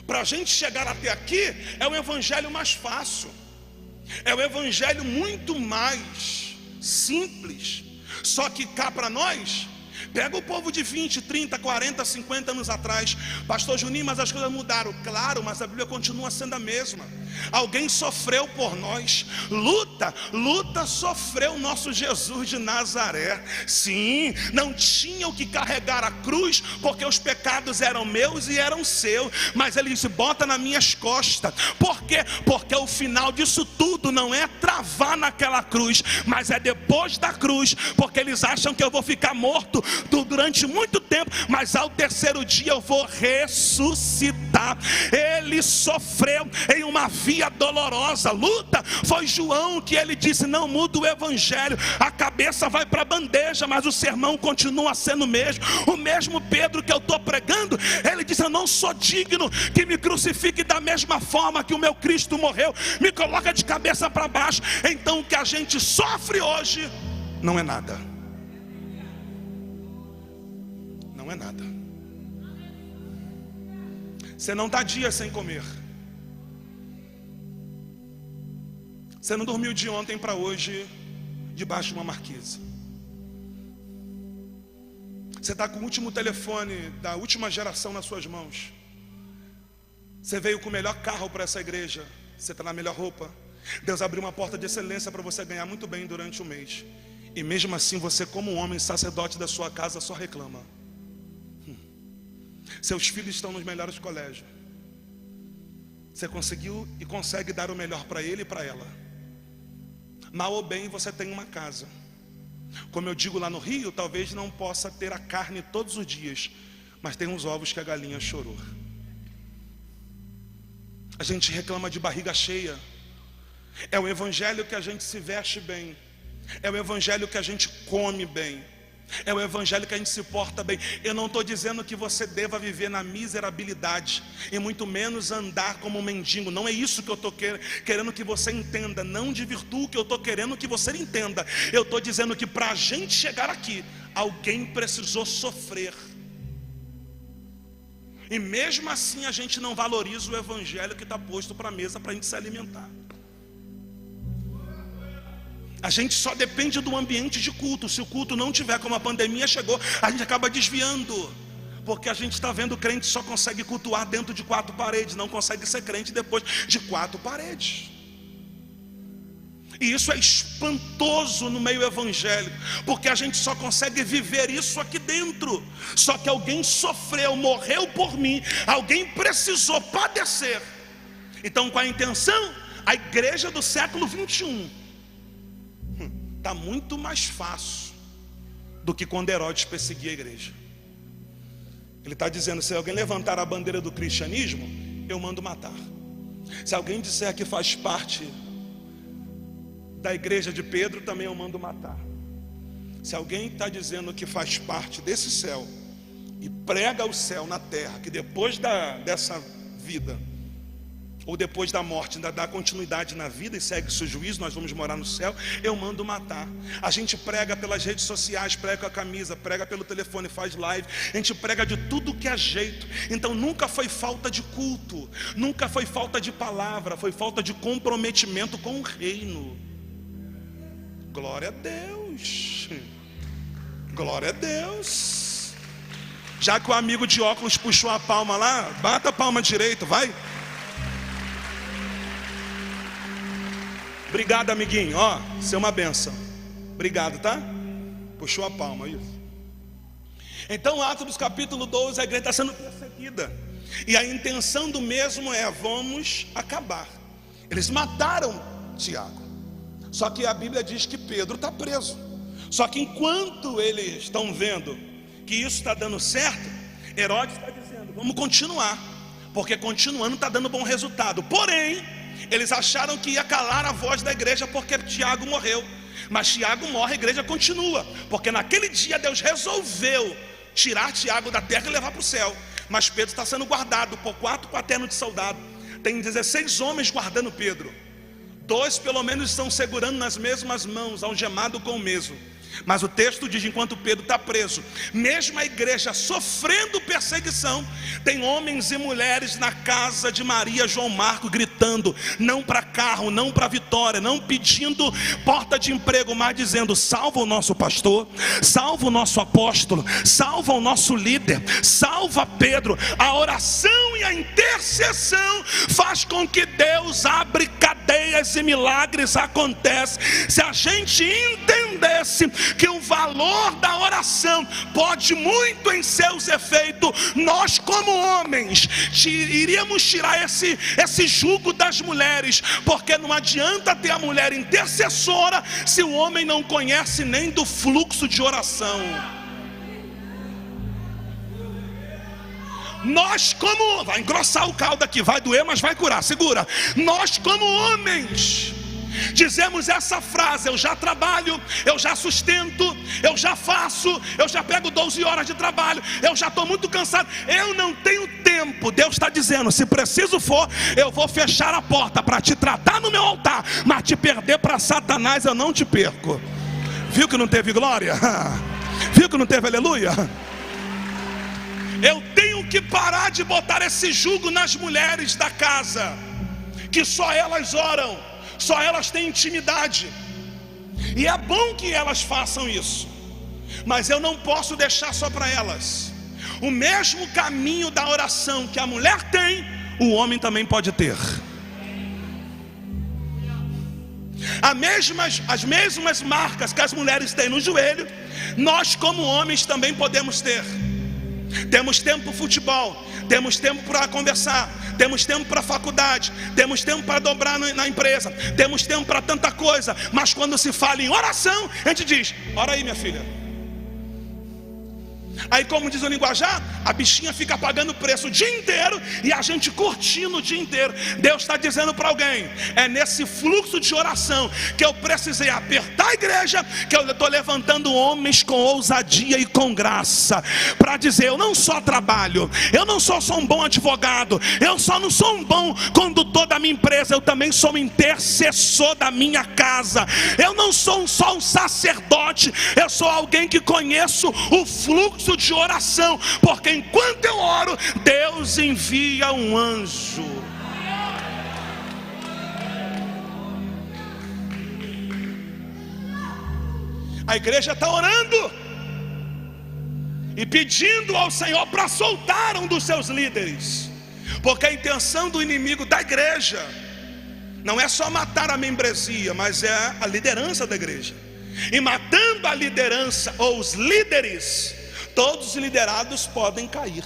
Para a gente chegar até aqui, é um evangelho mais fácil, é um evangelho muito mais simples. Só que cá para nós, pega o povo de 20, 30, 40, 50 anos atrás: pastor Juninho, mas as coisas mudaram. Claro, mas a Bíblia continua sendo a mesma. Alguém sofreu por nós. Luta sofreu nosso Jesus de Nazaré. Sim, não tinha o que carregar a cruz, porque os pecados eram meus e eram seus, mas ele disse: bota nas minhas costas. Por quê? Porque o final disso tudo não é travar naquela cruz, mas é depois da cruz. Porque eles acham que eu vou ficar morto durante muito tempo, mas ao terceiro dia eu vou ressuscitar. Ele sofreu em uma via dolorosa. Luta foi João, que ele disse: não muda o evangelho, a cabeça vai para a bandeja, mas o sermão continua sendo o mesmo. O mesmo Pedro que eu estou pregando, ele disse: eu não sou digno que me crucifique da mesma forma que o meu Cristo morreu, me coloca de cabeça para baixo. Então o que a gente sofre hoje não é nada, não é nada. Você não está dias sem comer, você não dormiu de ontem para hoje debaixo de uma marquise. Você está com o último telefone da última geração nas suas mãos. Você veio com o melhor carro para essa igreja, você está na melhor roupa. Deus abriu uma porta de excelência para você ganhar muito bem durante o mês, e mesmo assim você, como homem sacerdote da sua casa, só reclama. Seus filhos estão nos melhores colégios, você conseguiu e consegue dar o melhor para ele e para ela. Mal ou bem, você tem uma casa. Como eu digo lá no Rio, talvez não possa ter a carne todos os dias, mas tem uns ovos que a galinha chorou. A gente reclama de barriga cheia. É o evangelho que a gente se veste bem, é o evangelho que a gente come bem, é o evangelho que a gente se porta bem. Eu não estou dizendo que você deva viver na miserabilidade, e muito menos andar como um mendigo. Não é isso que eu estou querendo que você entenda. Não desvirtua o que eu estou querendo que você entenda. Eu estou dizendo que para a gente chegar aqui, alguém precisou sofrer, e mesmo assim a gente não valoriza o evangelho que está posto para a mesa para a gente se alimentar. A gente só depende do ambiente de culto. Se o culto não tiver, como a pandemia chegou, a gente acaba desviando, porque a gente está vendo crente só consegue cultuar dentro de 4 paredes, não consegue ser crente depois de 4 paredes. E isso é espantoso no meio evangélico, porque a gente só consegue viver isso aqui dentro. Só que alguém sofreu, morreu por mim, alguém precisou padecer. Então, com a intenção, a igreja do século 21 está muito mais fácil do que quando Herodes perseguia a igreja. Ele está dizendo: se alguém levantar a bandeira do cristianismo, eu mando matar. Se alguém disser que faz parte da igreja de Pedro, também eu mando matar. Se alguém está dizendo que faz parte desse céu e prega o céu na terra, que depois dessa vida, ou depois da morte, ainda dá continuidade na vida e segue-se o juízo, nós vamos morar no céu, eu mando matar. A gente prega pelas redes sociais, prega com a camisa, prega pelo telefone, faz live, a gente prega de tudo que é jeito. Então nunca foi falta de culto, nunca foi falta de palavra, foi falta de comprometimento com o reino. Glória a Deus, glória a Deus. Já que o amigo de óculos puxou a palma lá, bata a palma direito, vai. Obrigado, amiguinho, ó, você é uma benção. Obrigado, tá? Puxou a palma, isso. Então, Atos capítulo 12, a igreja está sendo perseguida. E a intenção do mesmo é: vamos acabar. Eles mataram Tiago. Só que a Bíblia diz que Pedro está preso. Só que enquanto eles estão vendo que isso está dando certo, Herodes está dizendo: vamos continuar, porque continuando está dando bom resultado. Porém, eles acharam que ia calar a voz da igreja porque Tiago morreu. Mas Tiago morre, a igreja continua, porque naquele dia Deus resolveu tirar Tiago da terra e levar para o céu. Mas Pedro está sendo guardado por 4 quaternos de soldado. Tem 16 homens guardando Pedro. 2 pelo menos estão segurando nas mesmas mãos, algemado com o mesmo. Mas o texto diz: enquanto Pedro está preso, mesmo a igreja sofrendo perseguição, tem homens e mulheres na casa de Maria, João Marcos, gritando, não para carro, não para vitória, não pedindo porta de emprego, mas dizendo: salva o nosso pastor, salva o nosso apóstolo, salva o nosso líder, salva Pedro. A oração e a intercessão faz com que Deus abra cadeias e milagres acontecem. Se a gente entendesse que o valor da oração pode muito em seus efeitos, nós como homens iríamos tirar esse jugo das mulheres, porque não adianta ter a mulher intercessora se o homem não conhece nem do fluxo de oração. Nós como... vai engrossar o caldo aqui, vai doer, mas vai curar, segura. Nós como homens dizemos essa frase: eu já trabalho, eu já sustento, eu já faço, eu já pego 12 horas de trabalho, eu já estou muito cansado, eu não tenho tempo. Deus está dizendo: se preciso for, eu vou fechar a porta para te tratar no meu altar, mas te perder para Satanás eu não te perco. Viu que não teve glória? Viu que não teve aleluia? Eu tenho que parar de botar esse jugo nas mulheres da casa, que só elas oram, só elas têm intimidade. E é bom que elas façam isso, mas eu não posso deixar só para elas. O mesmo caminho da oração que a mulher tem, o homem também pode ter. As mesmas marcas que as mulheres têm no joelho, nós como homens também podemos ter. Temos tempo para futebol, temos tempo para conversar, temos tempo para faculdade, temos tempo para dobrar na empresa, temos tempo para tanta coisa. Mas quando se fala em oração, a gente diz: ora aí, minha filha. Aí, como diz o linguajar, a bichinha fica pagando preço o dia inteiro e a gente curtindo o dia inteiro. Deus está dizendo para alguém: é nesse fluxo de oração que eu precisei apertar a igreja, que eu estou levantando homens com ousadia e com graça, para dizer: eu não só trabalho, eu não só sou um bom advogado, eu só não sou um bom condutor da minha empresa, eu também sou um intercessor da minha casa. Eu não sou só um sacerdote, eu sou alguém que conheço o fluxo de oração, porque enquanto eu oro, Deus envia um anjo. A igreja está orando e pedindo ao Senhor para soltar um dos seus líderes, porque a intenção do inimigo da igreja não é só matar a membresia, mas é a liderança da igreja. E matando a liderança ou os líderes, todos os liderados podem cair.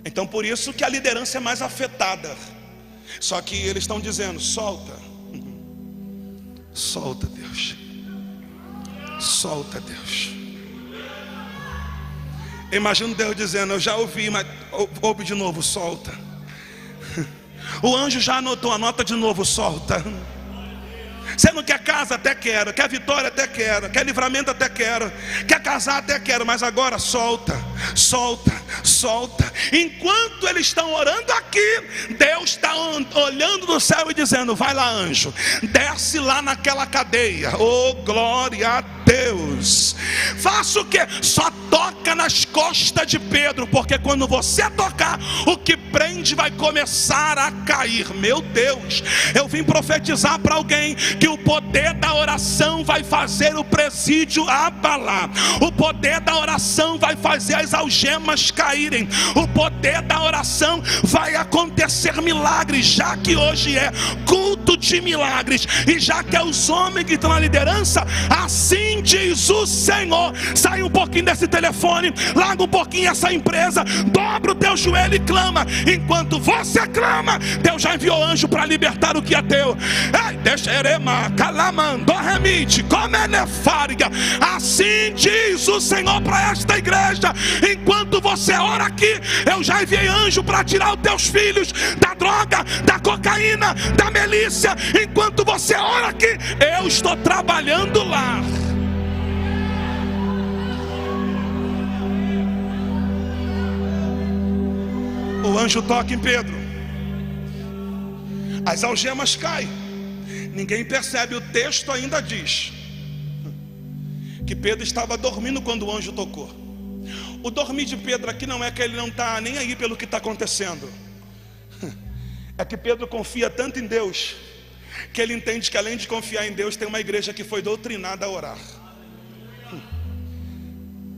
Então por isso que a liderança é mais afetada. Só que eles estão dizendo: solta, solta Deus, solta Deus. Imagino Deus dizendo: eu já ouvi, mas ouve de novo, solta. O anjo já anotou, anota de novo, solta. Você não quer casa? Até quero. Quer vitória? Até quero. Quer livramento? Até quero. Quer casar? Até quero. Mas agora solta, solta, solta. Enquanto eles estão orando aqui, Deus está olhando no céu e dizendo: vai lá, anjo, desce lá naquela cadeia. Oh, glória a Deus. Faça o que? Só toca nas costas de Pedro, porque quando você tocar, o que prende vai começar a cair. Meu Deus, eu vim profetizar para alguém que o poder da oração vai fazer o presídio abalar. O poder da oração vai fazer as algemas caírem. O poder da oração vai acontecer milagres, já que hoje é culto de milagres. E já que é os homens que estão na liderança, assim diz o Senhor: sai um pouquinho desse telefone, larga um pouquinho essa empresa, dobra o teu joelho e clama. Enquanto você clama, Deus já enviou anjo para libertar o que é teu. Deixa erema, calamando, remite, como é nefária. Assim diz o Senhor para esta igreja: enquanto você ora aqui, eu já enviei anjo para tirar os teus filhos da droga, da cocaína, da milícia. Enquanto você ora aqui, eu estou trabalhando lá. O anjo toca em Pedro, as algemas caem. Ninguém percebe, o texto ainda diz que Pedro estava dormindo quando o anjo tocou. O dormir de Pedro aqui não é que ele não está nem aí pelo que está acontecendo. É que Pedro confia tanto em Deus, que ele entende que além de confiar em Deus, tem uma igreja que foi doutrinada a orar.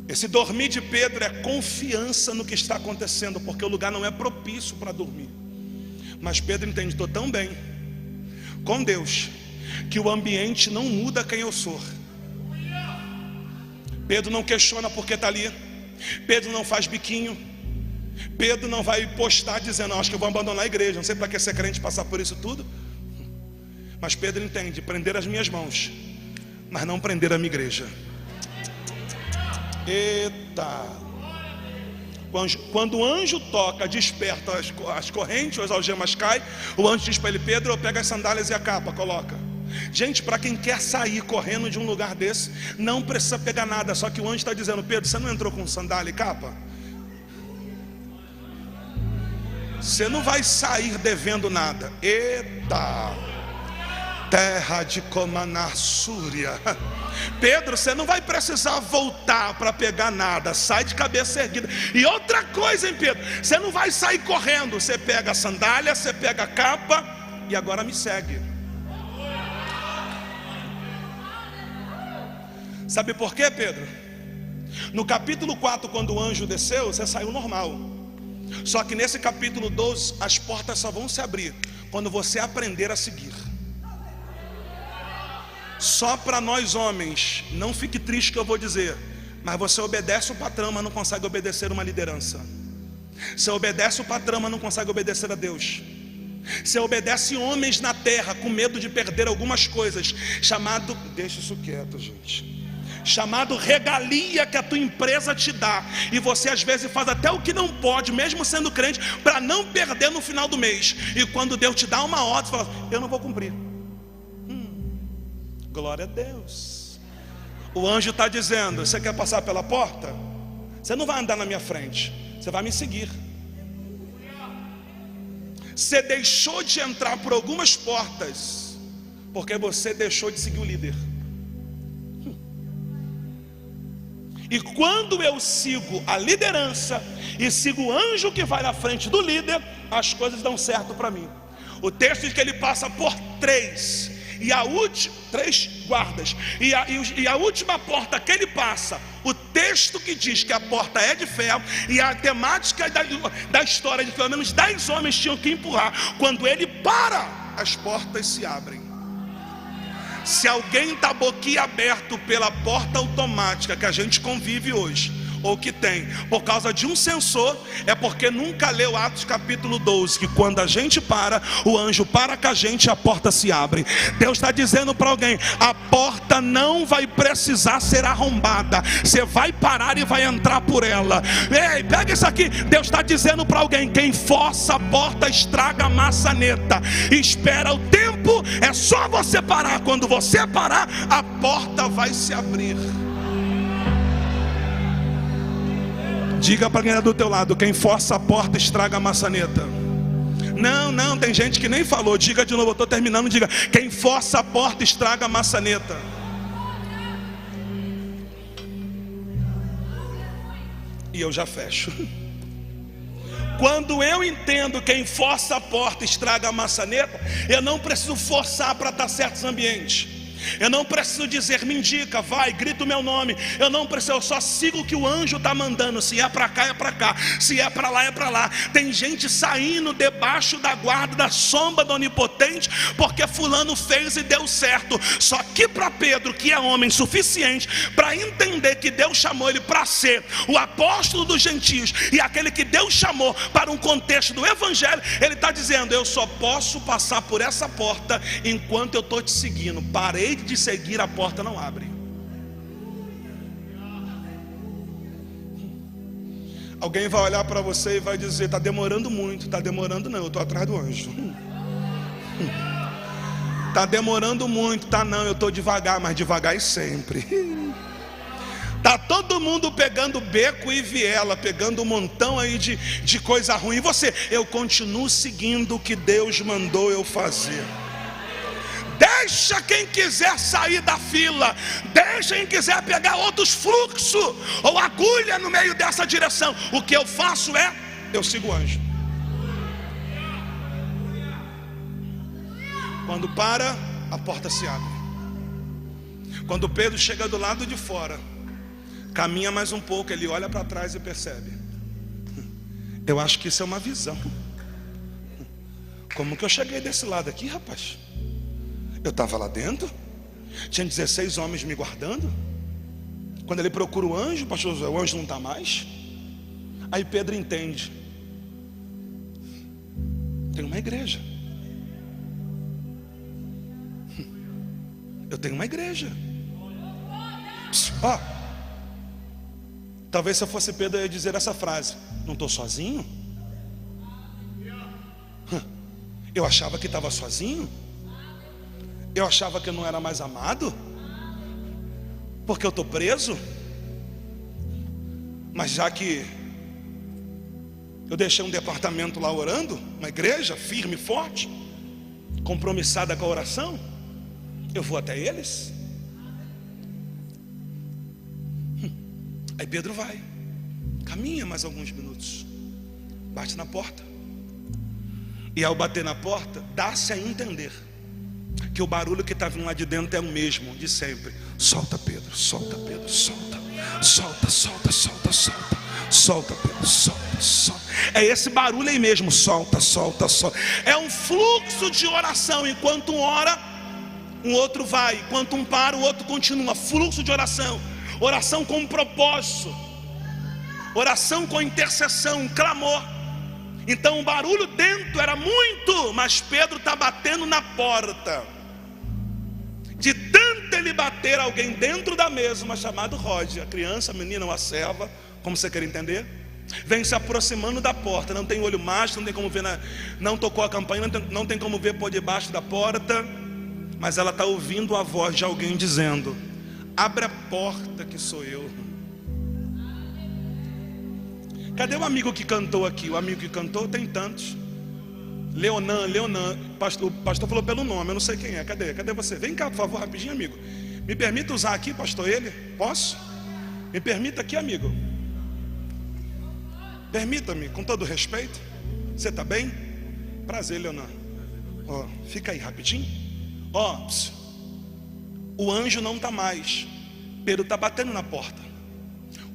Esse dormir de Pedro é confiança no que está acontecendo, porque o lugar não é propício para dormir. Mas Pedro entende: estou tão bem com Deus, que o ambiente não muda quem eu sou. Pedro não questiona porque está ali. Pedro não faz biquinho. Pedro não vai postar dizendo: acho que eu vou abandonar a igreja, não sei para que ser crente, passar por isso tudo. Mas Pedro entende: prender as minhas mãos, mas não prender a minha igreja. Eita! Quando o anjo toca, desperta as correntes, as algemas caem. O anjo diz para ele: Pedro, pega as sandálias e a capa, coloca. Gente, para quem quer sair correndo de um lugar desse, não precisa pegar nada. Só que o anjo está dizendo: Pedro, você não entrou com sandália e capa? Você não vai sair devendo nada. Eita! Terra de Comanassúria. Pedro, você não vai precisar voltar para pegar nada. Sai de cabeça erguida. E outra coisa, hein, Pedro, você não vai sair correndo. Você pega a sandália, você pega a capa e agora me segue. Sabe por quê, Pedro? No capítulo 4, quando o anjo desceu, você saiu normal. Só que nesse capítulo 12, as portas só vão se abrir quando você aprender a seguir. Só para nós homens, não fique triste que eu vou dizer, mas você obedece o patrão, mas não consegue obedecer uma liderança. Você obedece o patrão, mas não consegue obedecer a Deus. Você obedece homens na terra com medo de perder algumas coisas, chamado, deixa isso quieto, gente, chamado regalia que a tua empresa te dá. E você às vezes faz até o que não pode, mesmo sendo crente, para não perder no final do mês. E quando Deus te dá uma ordem, você fala: eu não vou cumprir. Glória a Deus. O anjo está dizendo: você quer passar pela porta? Você não vai andar na minha frente, você vai me seguir. Você deixou de entrar por algumas portas porque você deixou de seguir o líder. E quando eu sigo a liderança e sigo o anjo que vai na frente do líder, as coisas dão certo para mim. O texto diz que ele passa por três guardas, e a última porta que ele passa, o texto que diz que a porta é de ferro, e a temática da história de pelo menos 10 homens tinham que empurrar. Quando ele para, as portas se abrem. Se alguém está boquiaberto pela porta automática que a gente convive hoje, ou que tem, por causa de um sensor, é porque nunca leu Atos capítulo 12, que quando a gente para, o anjo para com a gente e a porta se abre. Deus está dizendo para alguém: a porta não vai precisar ser arrombada, você vai parar e vai entrar por ela. Ei, pega isso aqui. Deus está dizendo para alguém: quem força a porta estraga a maçaneta. Espera o tempo, é só você parar. Quando você parar, a porta vai se abrir. Diga para quem é do teu lado: quem força a porta estraga a maçaneta. Não, tem gente que nem falou. Diga de novo, eu estou terminando. Diga: quem força a porta estraga a maçaneta. E eu já fecho. Quando eu entendo quem força a porta estraga a maçaneta, eu não preciso forçar para estar certos ambientes. Eu não preciso dizer, me indica, vai, grita o meu nome. Eu não preciso, eu só sigo o que o anjo está mandando. Se é para cá, é para cá. Se é para lá, é para lá. Tem gente saindo debaixo da guarda, da sombra do Onipotente, porque fulano fez e deu certo. Só que para Pedro, que é homem suficiente para entender que Deus chamou ele para ser o apóstolo dos gentios, e aquele que Deus chamou para um contexto do evangelho, ele está dizendo, eu só posso passar por essa porta enquanto eu estou te seguindo. Parei de seguir, a porta não abre. Alguém vai olhar para você e vai dizer, está demorando muito. Está demorando não, eu estou atrás do anjo. Está demorando muito. Tá não, eu estou devagar, mas devagar e sempre. Está todo mundo pegando beco e viela, pegando um montão aí de coisa ruim. E você, eu continuo seguindo o que Deus mandou eu fazer. Deixa quem quiser sair da fila, deixa quem quiser pegar outros fluxos ou agulha no meio dessa direção. O que eu faço é, eu sigo o anjo. Quando para, a porta se abre. Quando Pedro chega do lado de fora, caminha mais um pouco, ele olha para trás e percebe, eu acho que isso é uma visão. Como que eu cheguei desse lado aqui, rapaz? Eu estava lá dentro, tinha 16 homens me guardando. Quando ele procura o anjo, pastor José, o anjo não está mais. Aí Pedro entende, tem uma igreja. Eu tenho uma igreja. Ó, talvez se eu fosse Pedro eu ia dizer essa frase, não estou sozinho? Eu achava que estava sozinho. Eu achava que eu não era mais amado, porque eu estou preso. Mas já que eu deixei um departamento lá orando, uma igreja firme e forte, compromissada com a oração, eu vou até eles. Aí Pedro vai, caminha mais alguns minutos, bate na porta. E ao bater na porta, dá-se a entender que o barulho que está vindo lá de dentro é o mesmo de sempre. Solta Pedro, solta Pedro, solta. Solta, solta, solta, solta. Solta Pedro, solta, solta. É esse barulho aí mesmo, solta, solta, solta. É um fluxo de oração. Enquanto um ora, um outro vai. Enquanto um para, o outro continua. Fluxo de oração. Oração com propósito. Oração com intercessão, clamor. Então o barulho dentro era muito, mas Pedro está batendo na porta. De tanto ele bater, alguém dentro da mesma, chamado Roger, a criança, a menina ou a serva, como você quer entender, vem se aproximando da porta. Não tem olho mágico, não tem como ver, não tocou a campainha, não tem como ver por debaixo da porta, mas ela está ouvindo a voz de alguém dizendo, abre a porta que sou eu. Cadê o amigo que cantou aqui? O amigo que cantou tem tantos. Leonan, o pastor falou pelo nome, eu não sei quem é. Cadê você? Vem cá, por favor, rapidinho, amigo. Me permita usar aqui, pastor, ele? Posso? Me permita aqui, amigo. Permita-me, com todo respeito. Você está bem? Prazer, Leonan. Ó, fica aí rapidinho. Ó, o anjo não está mais. Pedro está batendo na porta.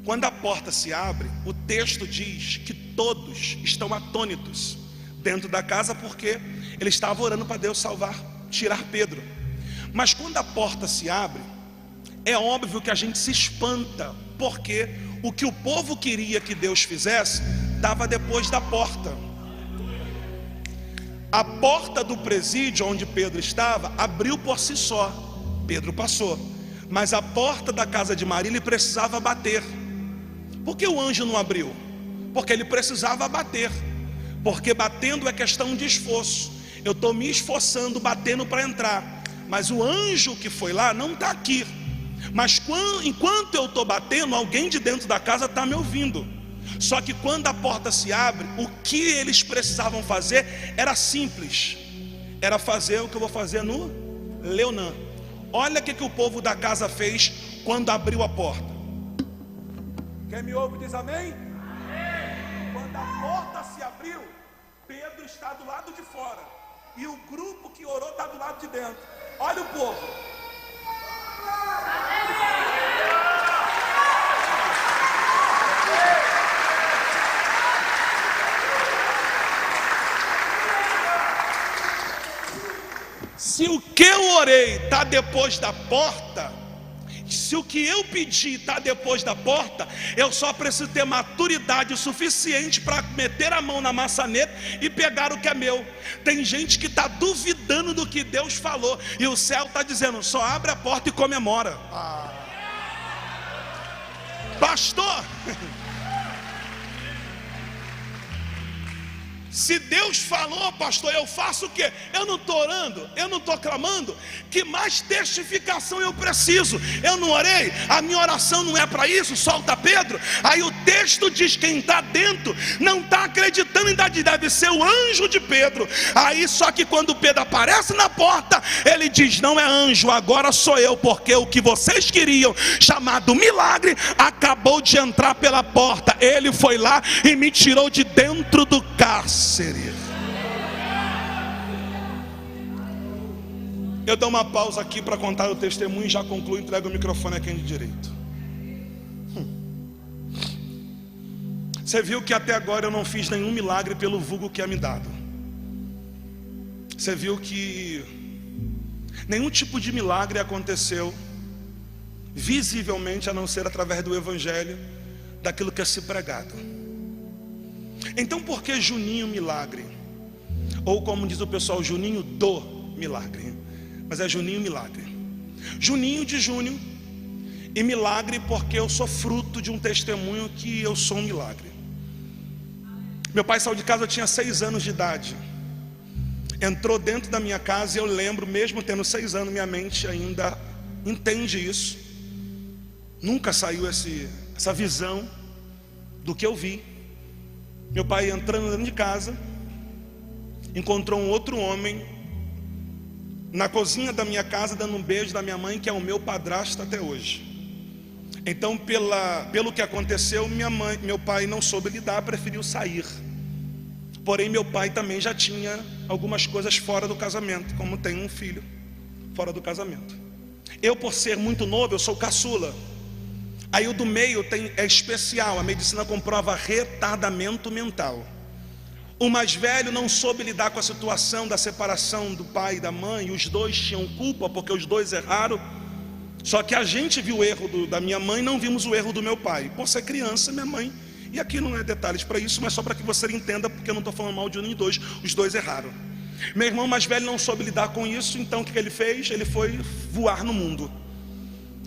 Quando a porta se abre, o texto diz que todos estão atônitos dentro da casa, porque ele estava orando para Deus salvar, tirar Pedro. Mas quando a porta se abre, é óbvio que a gente se espanta, porque o que o povo queria que Deus fizesse, estava depois da porta. A porta do presídio onde Pedro estava, abriu por si só. Pedro passou. Mas a porta da casa de Maria, ele precisava bater. Por que o anjo não abriu? Porque ele precisava bater. Porque batendo é questão de esforço. Eu estou me esforçando, batendo para entrar. Mas o anjo que foi lá não está aqui. Mas enquanto eu estou batendo, alguém de dentro da casa está me ouvindo. Só que quando a porta se abre, o que eles precisavam fazer era simples. Era fazer o que eu vou fazer no Leonan. Olha o que o povo da casa fez quando abriu a porta. Quem me ouve diz amém? Amém. Quando a porta se abriu, Pedro está do lado de fora, e o grupo que orou está do lado de dentro. Olha o povo. Se o que eu orei está depois da porta, se o que eu pedi está depois da porta, eu só preciso ter maturidade suficiente para meter a mão na maçaneta e pegar o que é meu. Tem gente que está duvidando do que Deus falou, e o céu está dizendo: só abre a porta e comemora. Pastor, se Deus falou, pastor, eu faço o quê? Eu não estou orando, eu não estou clamando. Que mais testificação eu preciso? Eu não orei, a minha oração não é para isso. Solta Pedro. Aí o texto diz: quem está dentro não está acreditando, ainda deve ser o anjo de Pedro. Aí só que quando Pedro aparece na porta, ele diz: não é anjo, agora sou eu, porque o que vocês queriam, chamado milagre, acabou de entrar pela porta. Ele foi lá e me tirou de dentro do cárcere. Eu dou uma pausa aqui para contar o testemunho e já concluo. Entrego o microfone a quem de direito. Você viu que até agora eu não fiz nenhum milagre pelo vulgo que é me dado. Você viu que nenhum tipo de milagre aconteceu visivelmente, a não ser através do evangelho, daquilo que é se pregado. Então por que Juninho milagre? Ou como diz o pessoal, Juninho do milagre. Mas é Juninho milagre. Juninho de junho. E milagre porque eu sou fruto de um testemunho que eu sou um milagre. Meu pai saiu de casa, eu tinha 6 anos de idade. Entrou dentro da minha casa e eu lembro, mesmo tendo 6 anos, minha mente ainda entende isso. Nunca saiu essa visão do que eu vi. Meu pai entrando dentro de casa, encontrou um outro homem na cozinha da minha casa, dando um beijo da minha mãe, que é o meu padrasto até hoje. Então pelo que aconteceu, meu pai não soube lidar, preferiu sair. Porém meu pai também já tinha algumas coisas fora do casamento, como tem um filho fora do casamento. Eu, por ser muito novo, eu sou caçula. Aí o do meio é especial, a medicina comprova retardamento mental. O mais velho não soube lidar com a situação da separação do pai e da mãe. Os dois tinham culpa porque os dois erraram. Só que a gente viu o erro da minha mãe, não vimos o erro do meu pai. Por ser criança, minha mãe, e aqui não é detalhes para isso, mas só para que você entenda, porque eu não estou falando mal de um e dois, os dois erraram. Meu irmão mais velho não soube lidar com isso, então o que ele fez? Ele foi voar no mundo.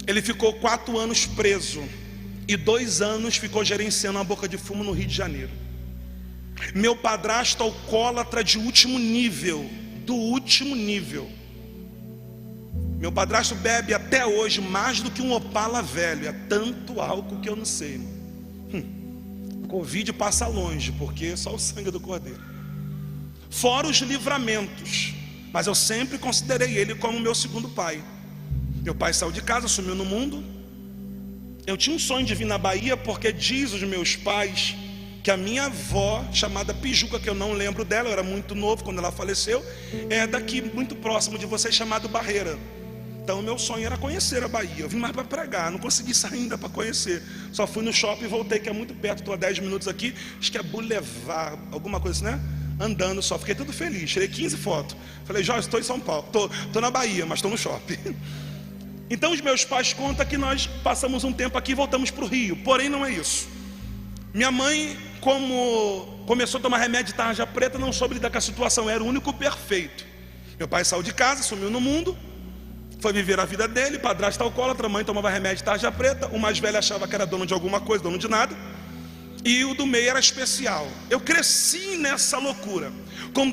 Ele ficou 4 anos preso e 2 anos ficou gerenciando a boca de fumo no Rio de Janeiro. Meu padrasto alcoólatra de último nível, do último nível. Meu padrasto bebe até hoje mais do que um Opala velho. É tanto álcool que eu não sei. Covid passa longe, porque é só o sangue do cordeiro. Fora os livramentos, mas eu sempre considerei ele como meu segundo pai. Meu pai saiu de casa, sumiu no mundo. Eu tinha um sonho de vir na Bahia, porque diz os meus pais que a minha avó, chamada Pijuca, que eu não lembro dela, eu era muito novo quando ela faleceu, é daqui muito próximo de vocês, chamado Barreira. Então o meu sonho era conhecer a Bahia. Eu vim mais para pregar, não consegui sair ainda para conhecer. Só fui no shopping e voltei, que é muito perto, estou a 10 minutos aqui. Acho que é Boulevard, alguma coisa assim, né? Andando só, fiquei tudo feliz, tirei 15 fotos. Falei: Jorge, estou em São Paulo, estou na Bahia, mas estou no shopping. Então os meus pais contam que nós passamos um tempo aqui e voltamos para o Rio. Porém não é isso. Minha mãe, como começou a tomar remédio de tarja preta, não soube lidar com a situação, era o único perfeito. Meu pai saiu de casa, sumiu no mundo, foi viver a vida dele, padrasto alcoólatra, mãe tomava remédio de tarja preta. O mais velho achava que era dono de alguma coisa, dono de nada. E o do meio era especial. Eu cresci nessa loucura. Com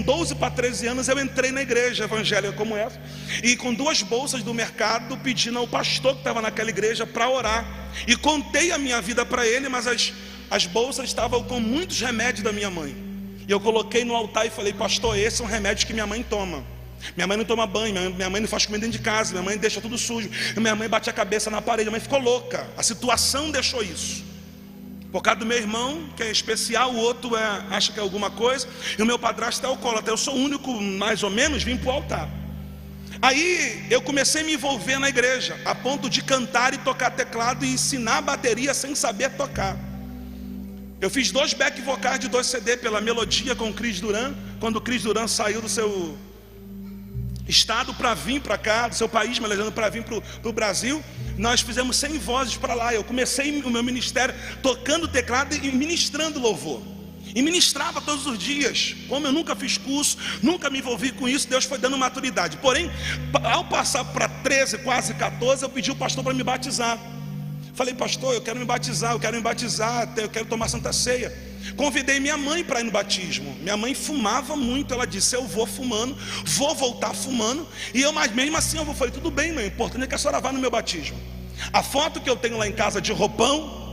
12 para 13 anos eu entrei na igreja evangélica como essa, e com 2 bolsas do mercado, pedindo ao pastor que estava naquela igreja para orar. E contei a minha vida para ele, mas as bolsas estavam com muitos remédios da minha mãe. E eu coloquei no altar e falei: pastor, esses são remédios que minha mãe toma. Minha mãe não toma banho, minha mãe não faz comida dentro de casa, minha mãe deixa tudo sujo, minha mãe bate a cabeça na parede, minha mãe ficou louca. A situação deixou isso. Por causa do meu irmão, que é especial, o outro acha que é alguma coisa, e o meu padrasto é alcoólatra. Eu sou o único, mais ou menos, vim para o altar. Aí eu comecei a me envolver na igreja, a ponto de cantar e tocar teclado e ensinar bateria sem saber tocar. Eu fiz 2 back vocais de 2 CD pela Melodia com o Cris Duran, quando o Cris Duran saiu do seu estado para vir para cá, do seu país, melhorando, para vir para o Brasil. Nós fizemos 100 vozes para lá. Eu comecei o meu ministério tocando teclado e ministrando louvor. E ministrava todos os dias. Como eu nunca fiz curso, nunca me envolvi com isso, Deus foi dando maturidade. Porém, ao passar para 13, quase 14, eu pedi o pastor para me batizar. Falei, pastor, eu quero me batizar, eu quero tomar Santa Ceia. Convidei minha mãe para ir no batismo. Minha mãe fumava muito, ela disse, eu vou fumando, vou voltar fumando. E eu, mas mesmo assim eu vou. Falei, tudo bem, mãe, o importante é que a senhora vá no meu batismo. A foto que eu tenho lá em casa de roupão,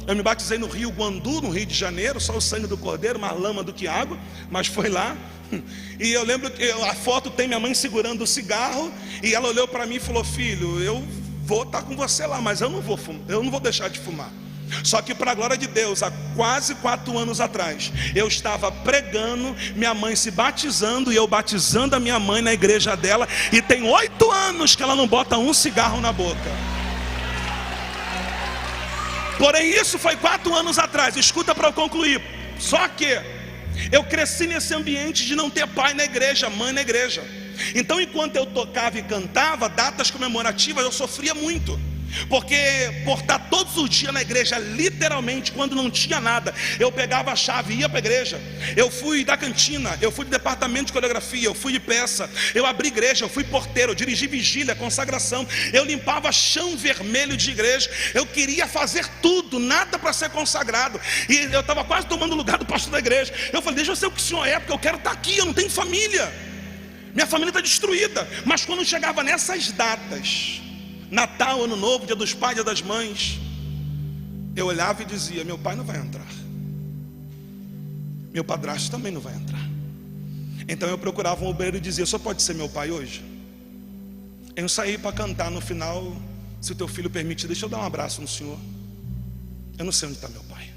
eu me batizei no Rio Guandu, no Rio de Janeiro, só o sangue do cordeiro, mais lama do que água, mas foi lá. E eu lembro que a foto tem minha mãe segurando o cigarro, e ela olhou para mim e falou, filho, eu vou estar com você lá, mas eu não vou deixar de fumar. Só que para a glória de Deus, há quase 4 anos atrás, eu estava pregando, minha mãe se batizando e eu batizando a minha mãe na igreja dela, e tem 8 anos que ela não bota um cigarro na boca. Porém isso foi 4 anos atrás. Escuta para eu concluir. Só que eu cresci nesse ambiente de não ter pai na igreja, mãe na igreja. Então enquanto eu tocava e cantava, datas comemorativas, eu sofria muito. Porque por estar todos os dias na igreja, literalmente, quando não tinha nada, eu pegava a chave e ia para a igreja. Eu fui da cantina, eu fui do departamento de coreografia, eu fui de peça, eu abri igreja, eu fui porteiro, eu dirigi vigília, consagração, eu limpava chão vermelho de igreja. Eu queria fazer tudo, nada para ser consagrado. E eu estava quase tomando o lugar do pastor da igreja. Eu falei, deixa eu ser o que o senhor é, porque eu quero estar aqui, eu não tenho família. Minha família está destruída. Mas quando chegava nessas datas, Natal, Ano Novo, Dia dos Pais, Dia das Mães, eu olhava e dizia, meu pai não vai entrar, meu padrasto também não vai entrar. Então eu procurava um obreiro e dizia, só pode ser meu pai hoje? Eu saí para cantar no final, se o teu filho permitir, deixa eu dar um abraço no senhor. Eu não sei onde está meu pai.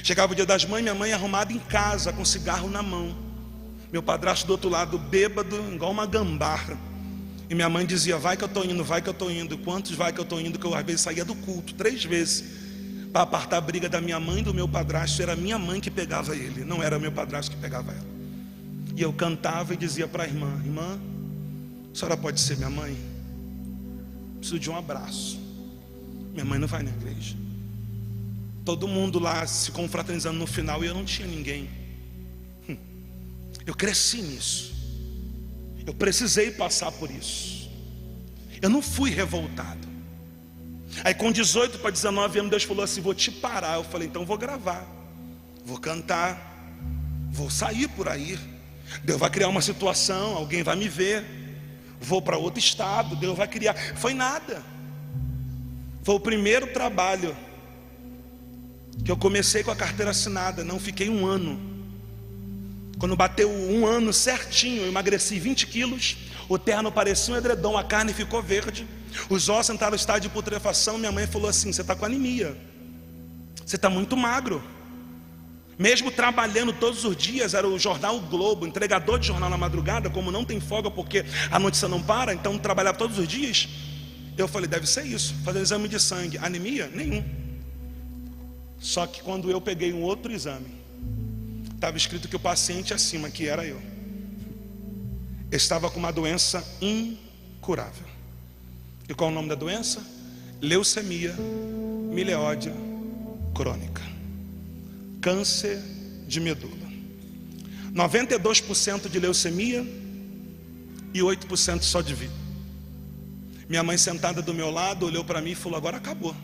Chegava o Dia das Mães, minha mãe arrumada em casa, com cigarro na mão, meu padrasto do outro lado, bêbado, igual uma gambá. E minha mãe dizia, vai que eu estou indo, vai que eu estou indo. Quantos vai que eu estou indo? Que eu às vezes saía do culto 3 vezes para apartar a briga da minha mãe e do meu padrasto. Era minha mãe que pegava ele, não era meu padrasto que pegava ela. E eu cantava e dizia para a irmã, irmã, a senhora pode ser minha mãe? Preciso de um abraço. Minha mãe não vai na igreja. Todo mundo lá se confraternizando no final e eu não tinha ninguém. Eu cresci nisso. Eu precisei passar por isso. Eu não fui revoltado. Aí com 18 para 19 anos Deus falou assim, vou te parar. Eu falei, então vou gravar, vou cantar, vou sair por aí. Deus vai criar uma situação, alguém vai me ver. Vou para outro estado, Deus vai criar. Foi nada. Foi o primeiro trabalho que eu comecei com a carteira assinada. Não fiquei 1 ano. Quando bateu 1 ano certinho, eu emagreci 20 quilos. O terno parecia um edredom, a carne ficou verde, os ossos entraram no estado de putrefação. Minha mãe falou assim, você está com anemia, você está muito magro. Mesmo trabalhando todos os dias, era o jornal o Globo, entregador de jornal na madrugada, como não tem folga porque a notícia não para, então trabalhava todos os dias. Eu falei, deve ser isso, fazer um exame de sangue. Anemia? Nenhum. Só que quando eu peguei um outro exame, estava escrito que o paciente acima, que era eu, estava com uma doença incurável. E qual é o nome da doença? Leucemia mieloide crônica, câncer de medula. 92% de leucemia e 8% só de vida. Minha mãe sentada do meu lado olhou para mim e falou, agora acabou.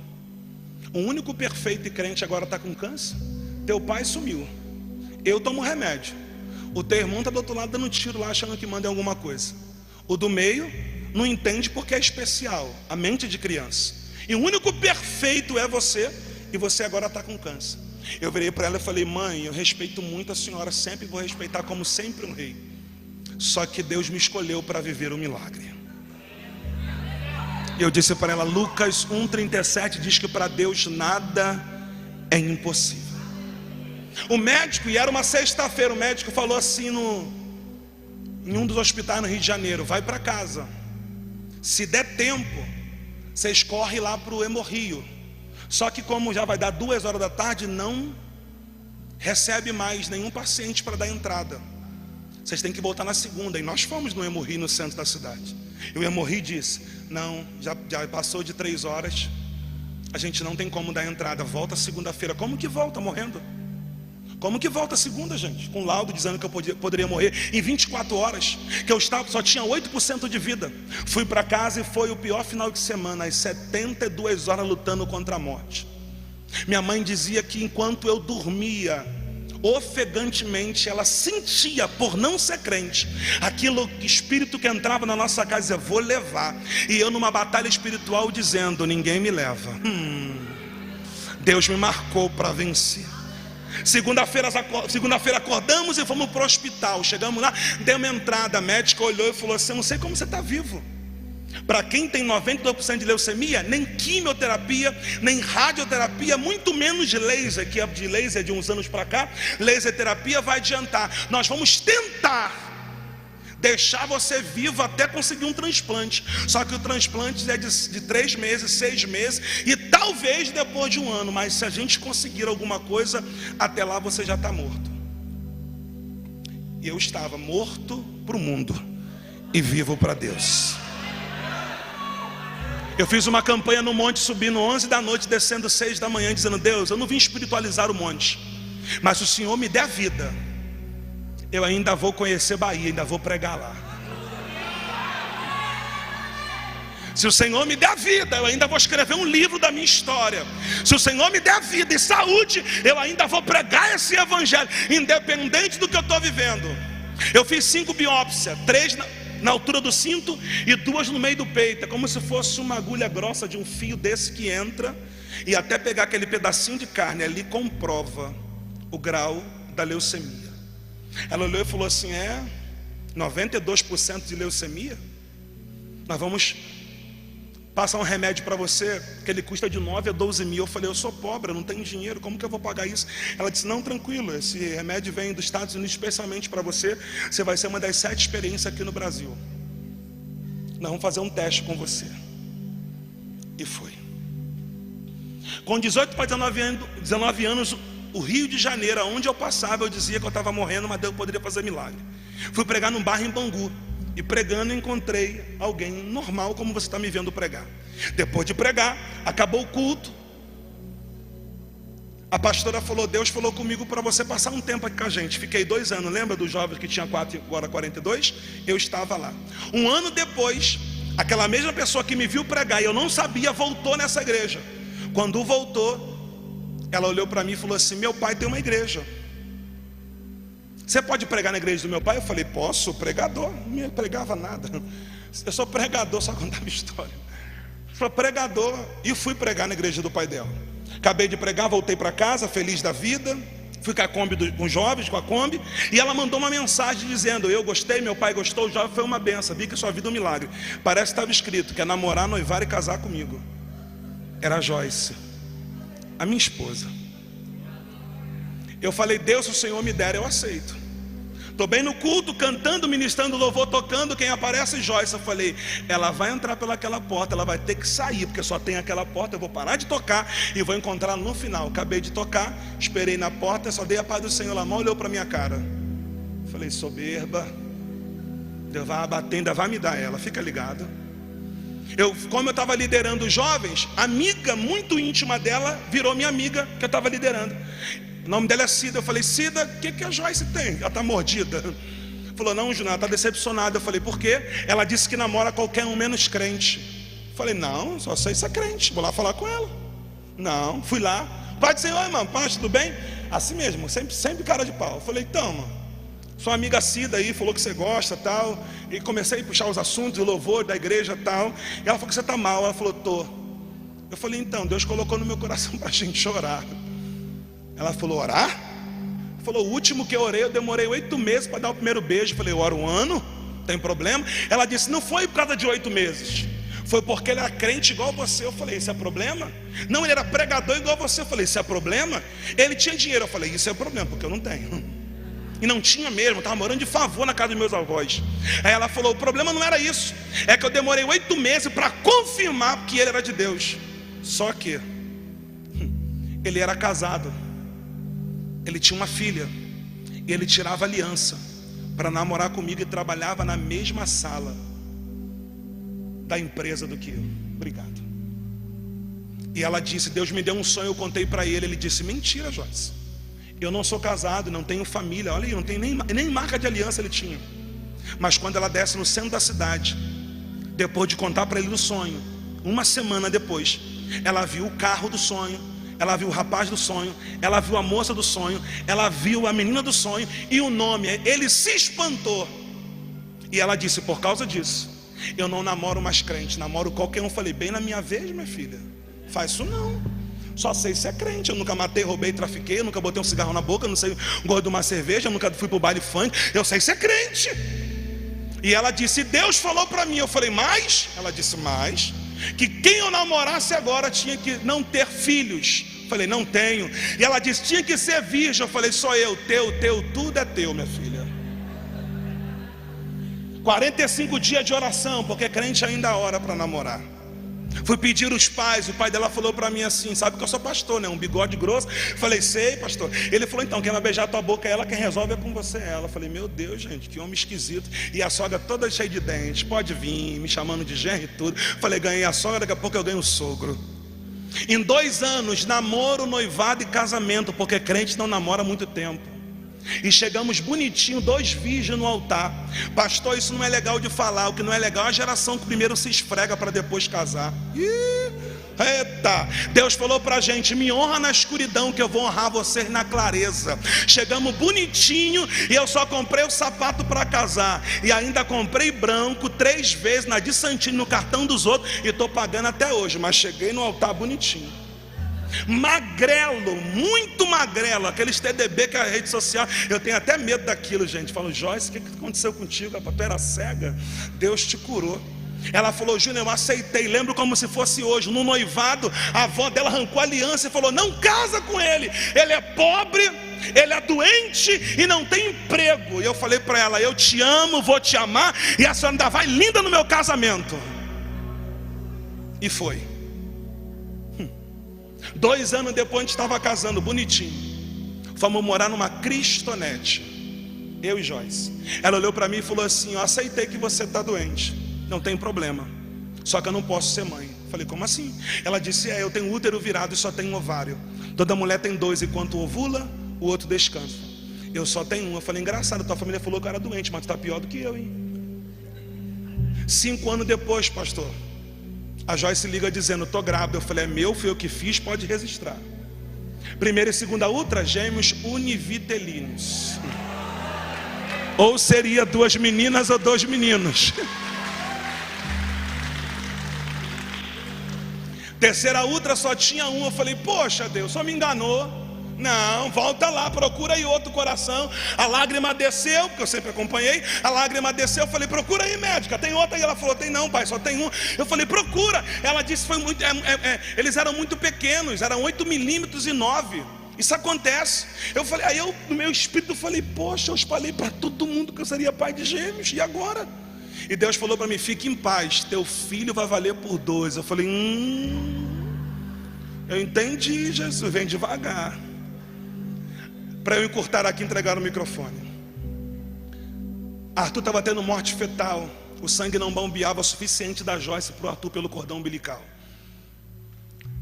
O único perfeito e crente agora está com câncer. Teu pai sumiu, eu tomo remédio, o teu irmão está do outro lado dando tiro lá, achando que manda em alguma coisa. O do meio não entende porque é especial, a mente de criança. E o único perfeito é você, e você agora está com câncer. Eu virei para ela e falei, mãe, eu respeito muito a senhora, sempre vou respeitar como sempre um rei. Só que Deus me escolheu para viver o milagre. E eu disse para ela, Lucas 1,37 diz que para Deus nada é impossível. O médico, e era uma sexta-feira, o médico falou assim em um dos hospitais no Rio de Janeiro. Vai para casa. Se der tempo, vocês correm lá para o Hemorrio. Só que como já vai dar 2 horas da tarde, não recebe mais nenhum paciente para dar entrada. Vocês têm que voltar na segunda. E nós fomos no Hemorrio, no centro da cidade. E o Hemorrio disse: não, já passou de 3 horas, a gente não tem como dar entrada, volta segunda-feira. Como que volta morrendo? Como que volta segunda, gente? Com laudo dizendo que eu poderia morrer em 24 horas, que eu só tinha 8% de vida. Fui para casa e foi o pior final de semana, as 72 horas lutando contra a morte. Minha mãe dizia que enquanto eu dormia, ofegantemente ela sentia, por não ser crente, aquilo espírito que entrava na nossa casa, dizia: vou levar. E eu numa batalha espiritual dizendo: ninguém me leva. Deus me marcou para vencer. Segunda-feira acordamos e fomos para o hospital. Chegamos lá, demos entrada. A médica olhou e falou assim: eu não sei como você está vivo. Para quem tem 92% de leucemia, nem quimioterapia, nem radioterapia, muito menos de laser, que de laser de uns anos para cá, laser terapia vai adiantar. Nós vamos tentar deixar você vivo até conseguir um transplante. Só que o transplante é de 3 meses, 6 meses e talvez depois de 1 ano. Mas se a gente conseguir alguma coisa, até lá você já está morto. E eu estava morto para o mundo e vivo para Deus. Eu fiz uma campanha no monte, subindo 11 da noite, descendo 6 da manhã, dizendo: Deus, eu não vim espiritualizar o monte, mas se o Senhor me der vida, eu ainda vou conhecer Bahia, ainda vou pregar lá. Se o Senhor me der vida, eu ainda vou escrever um livro da minha história. Se o Senhor me der vida e saúde, eu ainda vou pregar esse evangelho, independente do que eu estou vivendo. Eu fiz 5 biópsias, 3 na altura do cinto e 2 no meio do peito. É como se fosse uma agulha grossa de um fio desse que entra, e até pegar aquele pedacinho de carne ali comprova o grau da leucemia. Ela olhou e falou assim: 92% de leucemia? Nós vamos passar um remédio para você que ele custa de 9 a 12 mil. Eu falei: eu sou pobre, eu não tenho dinheiro, como que eu vou pagar isso? Ela disse: não, tranquilo, esse remédio vem dos Estados Unidos especialmente para você. Você vai ser uma das 7 experiências aqui no Brasil. Nós vamos fazer um teste com você. E foi. Com 18 para 19 anos, o Rio de Janeiro, onde eu passava, eu dizia que eu estava morrendo, mas Deus poderia fazer milagre. Fui pregar num bairro em Bangu. E pregando, encontrei alguém normal, como você está me vendo pregar. Depois de pregar, acabou o culto. A pastora falou: Deus falou comigo para você passar um tempo aqui com a gente. Fiquei 2 anos, lembra dos jovens que tinha 4 e agora 42? Eu estava lá. 1 ano depois, aquela mesma pessoa que me viu pregar e eu não sabia, voltou nessa igreja. Quando voltou, ela olhou para mim e falou assim: meu pai tem uma igreja, você pode pregar na igreja do meu pai? Eu falei: posso, sou pregador. Não pregava nada, eu sou pregador, só contava história. Sou pregador. E fui pregar na igreja do pai dela. Acabei de pregar, voltei para casa feliz da vida. Fui com a Kombi, com os jovens, com a Kombi. E ela mandou uma mensagem dizendo: eu gostei, meu pai gostou, o jovem foi uma benção, vi que sua vida é um milagre. Parece que estava escrito: quer namorar, noivar e casar comigo. Era a Joyce, a minha esposa. Eu falei: Deus, se o Senhor me der, eu aceito. Estou bem no culto, cantando, ministrando louvor, tocando. Quem aparece? Joyce. Eu falei: ela vai entrar pelaquela porta, ela vai ter que sair, porque só tem aquela porta. Eu vou parar de tocar e vou encontrar no final. Acabei de tocar, esperei na porta, só dei a paz do Senhor. Ela mal olhou para minha cara. Falei: soberba, Deus vai abater, ainda vai me dar ela, fica ligado. Como eu estava liderando os jovens, amiga muito íntima dela virou minha amiga, que eu estava liderando. O nome dela é Cida. Eu falei: Cida, o que a Joyce tem? Ela está mordida. Falou: não, Júnior, ela está decepcionada. Eu falei: por quê? Ela disse que namora qualquer um menos crente. Eu falei: não, só sei se é crente, vou lá falar com ela. Não, fui lá. Pai do Senhor, irmão, paz, tudo bem? Assim mesmo, sempre cara de pau. Eu falei: então, mano, sua amiga Cida aí falou que você gosta, tal. E comecei a puxar os assuntos, o louvor da igreja, tal. E ela falou que você está mal. Ela falou: tô. Eu falei: então, Deus colocou no meu coração para a gente chorar. Ela falou: orar? Falou: o último que eu orei, eu demorei 8 meses para dar o primeiro beijo. Falei: eu oro 1 ano, tem problema? Ela disse: não foi por causa de 8 meses, foi porque ele era crente igual você. Eu falei: isso é problema? Não, ele era pregador igual você. Eu falei: isso é problema? Ele tinha dinheiro. Eu falei: isso é problema, porque eu não tenho. E não tinha mesmo, estava morando de favor na casa dos meus avós. Aí ela falou, o problema não era isso, é que eu demorei 8 meses para confirmar que ele era de Deus. Só que ele era casado, ele tinha uma filha, e ele tirava aliança para namorar comigo e trabalhava na mesma sala da empresa do que eu. Obrigado. E ela disse, Deus me deu um sonho, eu contei para ele. Ele disse, mentira, Joyce, eu não sou casado, não tenho família. Olha aí, não tem nem marca de aliança ele tinha. Mas quando ela desce no centro da cidade, depois de contar para ele o sonho, uma semana depois, ela viu o carro do sonho, ela viu o rapaz do sonho, ela viu a moça do sonho, ela viu a menina do sonho e o nome. Ele se espantou. E ela disse, por causa disso, eu não namoro mais crente, namoro qualquer um. Eu falei, bem na minha vez, minha filha, faz isso não. Só sei se é crente. Eu nunca matei, roubei, trafiquei, eu nunca botei um cigarro na boca, eu não sei gosto de uma cerveja, eu nunca fui pro baile funk. Eu sei se é crente. E ela disse, Deus falou para mim. Eu falei, mas? Ela disse, mas que quem eu namorasse agora tinha que não ter filhos. Eu falei, não tenho. E ela disse, tinha que ser virgem. Eu falei, só eu, teu, tudo é teu, minha filha. 45 dias de oração, porque crente ainda ora para namorar. Fui pedir os pais, o pai dela falou para mim assim, sabe que eu sou pastor, né? Um bigode grosso. Falei, sei, pastor. Ele falou, então, quem vai beijar tua boca é ela, quem resolve é com você ela. Falei, meu Deus, gente, que homem esquisito. E a sogra toda cheia de dentes, pode vir, me chamando de genro e tudo. Falei, ganhei a sogra, daqui a pouco eu ganho o sogro. Em 2 anos, namoro, noivado e casamento, porque crente não namora há muito tempo. E chegamos bonitinho, 2 virgens no altar. Pastor, isso não é legal de falar. O que não é legal é a geração que primeiro se esfrega para depois casar. Eita, Deus falou pra gente, me honra na escuridão que eu vou honrar vocês na clareza. Chegamos bonitinho e eu só comprei o sapato para casar. E ainda comprei branco 3 vezes na de Santinho no cartão dos outros. E estou pagando até hoje, mas cheguei no altar bonitinho. Magrelo, muito magrelo, aqueles TDB que é a rede social. Eu tenho até medo daquilo, gente. Falo, Joyce, o que aconteceu contigo? Tu era cega, Deus te curou. Ela falou, Júnior, eu aceitei. Lembro como se fosse hoje. No noivado, a avó dela arrancou a aliança e falou, não casa com ele, ele é pobre, ele é doente e não tem emprego. E eu falei para ela, eu te amo, vou te amar, e a senhora ainda vai linda no meu casamento. E foi. 2 anos depois a gente estava casando, bonitinho. Fomos morar numa Cristonete, eu e Joyce. Ela olhou para mim e falou assim, eu aceitei que você está doente, não tem problema, só que eu não posso ser mãe. Falei, como assim? Ela disse, eu tenho útero virado e só tenho ovário. Toda mulher tem 2, enquanto ovula, o outro descansa. Eu só tenho 1. Eu falei, engraçado, tua família falou que eu era doente, mas tu está pior do que eu, hein? 5 anos depois, pastor, a Joyce liga dizendo, tô grávida. Eu falei, é meu, fui eu que fiz, pode registrar. 1ª e 2ª ultra, gêmeos univitelinos. Ou seria 2 meninas ou 2 meninos. 3ª ultra só tinha 1. Eu falei, poxa Deus, só me enganou. Não, volta lá, procura aí outro coração. A lágrima desceu, porque eu sempre acompanhei. A lágrima desceu, eu falei, procura aí, médica, tem outra? E ela falou, tem não, pai, só tem 1. Eu falei, procura. Ela disse, foi muito, eles eram muito pequenos, eram 8 milímetros e 9. Isso acontece. Eu falei, aí eu, no meu espírito, falei, poxa, eu espalhei para todo mundo que eu seria pai de gêmeos, e agora? E Deus falou para mim, fique em paz, teu filho vai valer por 2. Eu falei, eu entendi, Jesus, vem devagar. Para eu encurtar aqui, entregar o microfone. Arthur estava tendo morte fetal. O sangue não bombeava o suficiente da Joyce para o Arthur pelo cordão umbilical.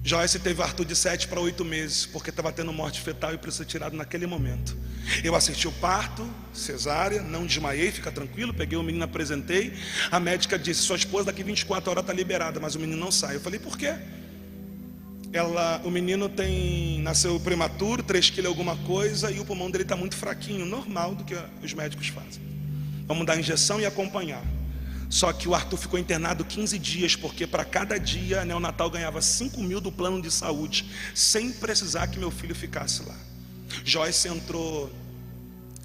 Joyce teve Arthur de 7 para 8 meses, porque estava tendo morte fetal e precisou ser tirado naquele momento. Eu assisti o parto, cesárea, não desmaiei, fica tranquilo. Peguei o menino, apresentei. A médica disse, sua esposa daqui 24 horas está liberada, mas o menino não sai. Eu falei, por quê? O menino nasceu prematuro, 3 quilos alguma coisa, e o pulmão dele está muito fraquinho, normal do que os médicos fazem. Vamos dar injeção e acompanhar. Só que o Arthur ficou internado 15 dias, porque para cada dia a neonatal ganhava 5 mil do plano de saúde, sem precisar que meu filho ficasse lá. Joyce entrou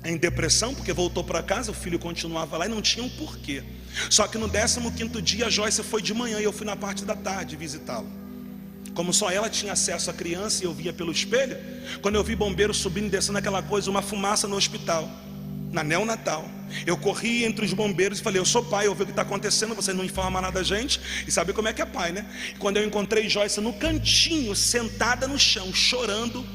em depressão, porque voltou para casa, o filho continuava lá e não tinha um porquê. Só que no 15º dia a Joyce foi de manhã e eu fui na parte da tarde visitá-lo. Como só ela tinha acesso à criança e eu via pelo espelho, quando eu vi bombeiro subindo e descendo aquela coisa, uma fumaça no hospital, na neonatal. Eu corri entre os bombeiros e falei: eu sou pai, eu vi o que está acontecendo, você não informa nada a gente. E sabe como é que é pai, né? Quando eu encontrei Joyce no cantinho, sentada no chão, chorando,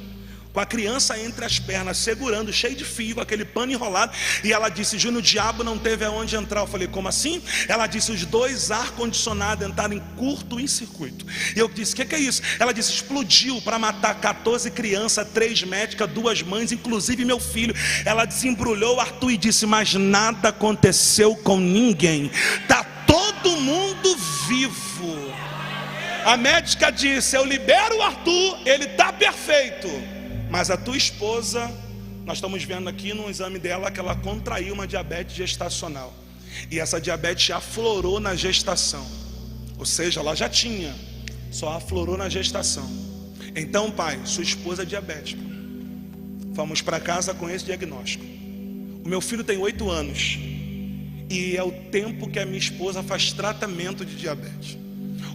com a criança entre as pernas, segurando, cheio de fio, aquele pano enrolado, e ela disse: Júnior, o diabo não teve aonde entrar. Eu falei: como assim? Ela disse: os dois ar-condicionados entraram em curto em circuito. E eu disse: o que é isso? Ela disse: explodiu para matar 14 crianças, 3 médicas, 2 mães, inclusive meu filho. Ela desembrulhou o Arthur e disse: mas nada aconteceu com ninguém, está todo mundo vivo. A médica disse: eu libero o Arthur, ele está perfeito. Mas a tua esposa, nós estamos vendo aqui no exame dela que ela contraiu uma diabetes gestacional. E essa diabetes aflorou na gestação. Ou seja, ela já tinha, só aflorou na gestação. Então, pai, sua esposa é diabética. Vamos para casa com esse diagnóstico. O meu filho tem 8 anos. E é o tempo que a minha esposa faz tratamento de diabetes.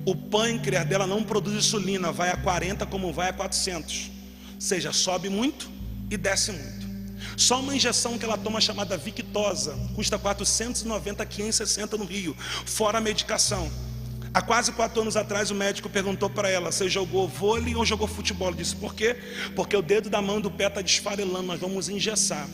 O pâncreas dela não produz insulina, vai a 40 como vai a 400. Ou seja, sobe muito e desce muito. Só uma injeção que ela toma chamada Victosa custa 490 a 560 no Rio, fora a medicação. Há quase 4 anos atrás o médico perguntou para ela: você jogou vôlei ou jogou futebol? Ela disse: por quê? Porque o dedo da mão do pé está desfarelando, nós vamos engessar.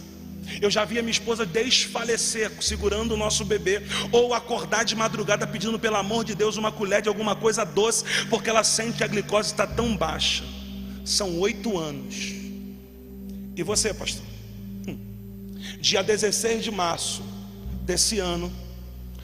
Eu já vi a minha esposa desfalecer segurando o nosso bebê, ou acordar de madrugada pedindo pelo amor de Deus uma colher de alguma coisa doce, porque ela sente que a glicose está tão baixa. São 8 anos. E você, pastor? Dia 16 de março desse ano,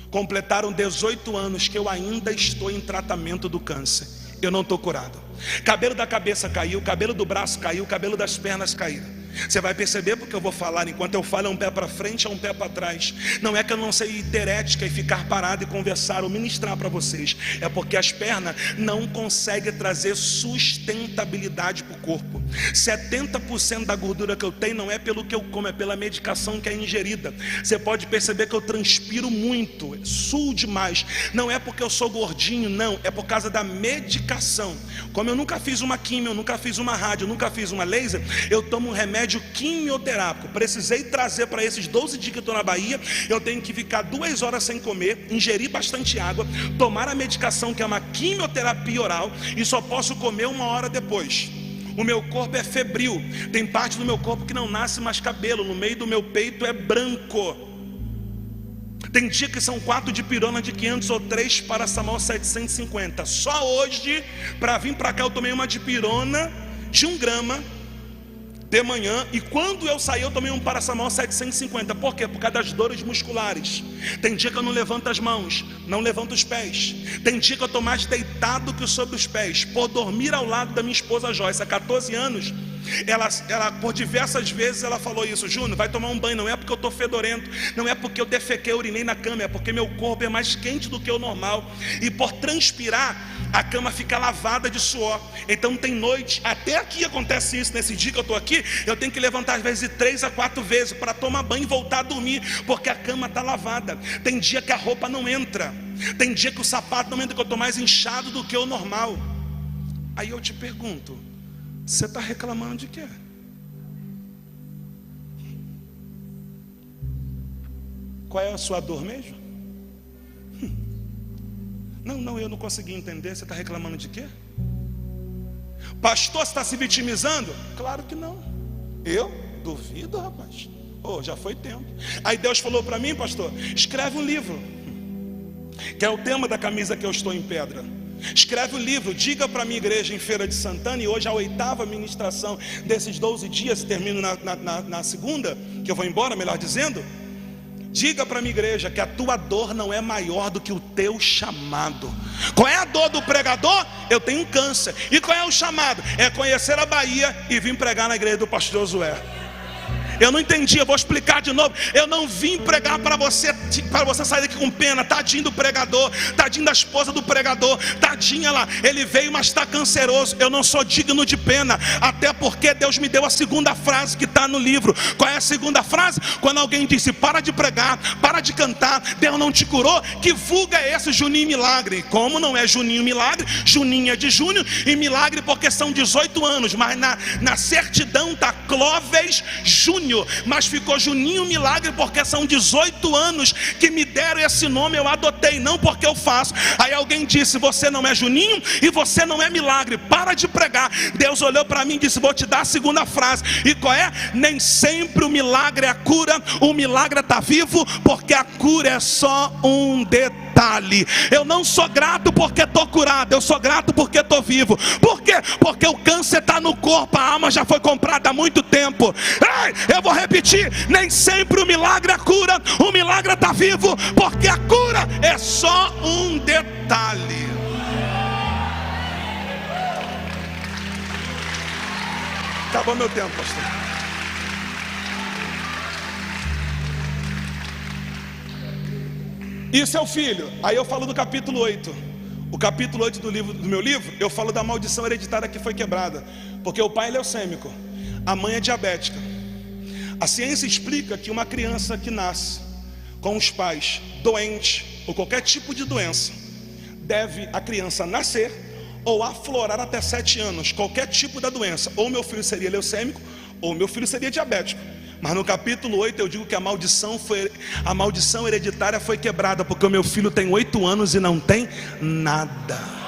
completaram 18 anos que eu ainda estou em tratamento do câncer. Eu não estou curado. Cabelo da cabeça caiu, cabelo do braço caiu, cabelo das pernas caíram. Você vai perceber porque eu vou falar. Enquanto eu falo, é um pé para frente, é um pé para trás. Não é que eu não sei hiderética e ficar parado e conversar ou ministrar para vocês. É porque as pernas não conseguem trazer sustentabilidade para o corpo. 70% da gordura que eu tenho não é pelo que eu como, é pela medicação que é ingerida. Você pode perceber que eu transpiro muito, suo demais. Não é porque eu sou gordinho, não. É por causa da medicação. Como eu nunca fiz uma quimio, eu nunca fiz uma rádio, eu nunca fiz uma laser, eu tomo um remédio quimioterápico. Precisei trazer para esses 12 dias que eu estou na Bahia. Eu tenho que ficar 2 horas sem comer, ingerir bastante água, tomar a medicação que é uma quimioterapia oral, e só posso comer 1 hora depois. O meu corpo é febril. Tem parte do meu corpo que não nasce mais cabelo. No meio do meu peito é branco. Tem dia que são 4 de pirona de 500 ou 3 paracetamol 750. Só hoje, para vir para cá, eu tomei uma de pirona de 1 grama de manhã, e quando eu saí eu tomei um paracetamol 750. Por quê? Por causa das dores musculares. Tem dia que eu não levanto as mãos, não levanto os pés. Tem dia que eu estou mais deitado que sobre os pés, por dormir ao lado da minha esposa Joyce. Há 14 anos ela por diversas vezes ela falou isso: Júnior, vai tomar um banho. Não é porque eu estou fedorento, não é porque eu defequei, urinei na cama, é porque meu corpo é mais quente do que o normal, e por transpirar a cama fica lavada de suor. Então tem noite, até aqui acontece isso. Nesse dia que eu estou aqui, eu tenho que levantar às vezes 3 a 4 vezes para tomar banho e voltar a dormir, porque a cama está lavada. Tem dia que a roupa não entra, tem dia que o sapato não entra, que eu estou mais inchado do que o normal. Aí eu te pergunto: você está reclamando de quê? Qual é a sua dor mesmo? Não, eu não consegui entender. Você está reclamando de quê? Pastor, você está se vitimizando? Claro que não. Eu duvido, rapaz. Já foi tempo. Aí Deus falou para mim: pastor, escreve um livro, que é o tema da camisa que eu estou em pedra. Escreve o livro, diga para a minha igreja em Feira de Santana, e hoje a 8ª ministração desses 12 dias, termino na segunda, que eu vou embora, melhor dizendo. Diga para a minha igreja que a tua dor não é maior do que o teu chamado. Qual é a dor do pregador? Eu tenho um câncer. E qual é o chamado? É conhecer a Bahia e vir pregar na igreja do pastor Josué. Eu não entendi, eu vou explicar de novo. Eu não vim pregar para você sair daqui com pena. Tadinho do pregador, tadinho da esposa do pregador, tadinha lá, ele veio mas está canceroso. Eu não sou digno de pena, até porque Deus me deu a segunda frase que está no livro. Qual é a segunda frase? Quando alguém disse: para de pregar, para de cantar, Deus não te curou. Que vulga é esse, Juninho Milagre? Como não é Juninho Milagre? Juninho é de Júnior, e Milagre porque são 18 anos, mas na certidão está Clóvis Júnior, mas ficou Juninho Milagre porque são 18 anos que me deram esse nome, eu adotei, não porque eu faço. Aí alguém disse: você não é Juninho e você não é Milagre, para de pregar. Deus olhou para mim e disse: vou te dar a segunda frase. E qual é? Nem sempre o milagre é a cura, o milagre está vivo, porque a cura é só um detalhe. Eu não sou grato porque estou curado, eu sou grato porque estou vivo. Por quê? Porque o câncer está no corpo, a alma já foi comprada há muito tempo. Ei, eu vou repetir: nem sempre o milagre é a cura, o milagre está vivo, porque a cura é só um detalhe. Acabou meu tempo, pastor. Isso é o filho. Aí eu falo do capítulo 8. O capítulo 8 do meu livro, eu falo da maldição hereditária que foi quebrada. Porque o pai é leucêmico, a mãe é diabética. A ciência explica que uma criança que nasce com os pais doentes, ou qualquer tipo de doença, deve a criança nascer ou aflorar até 7 anos, qualquer tipo da doença. Ou meu filho seria leucêmico, ou meu filho seria diabético. Mas no capítulo 8 eu digo que a maldição hereditária foi quebrada, porque o meu filho tem 8 anos e não tem nada.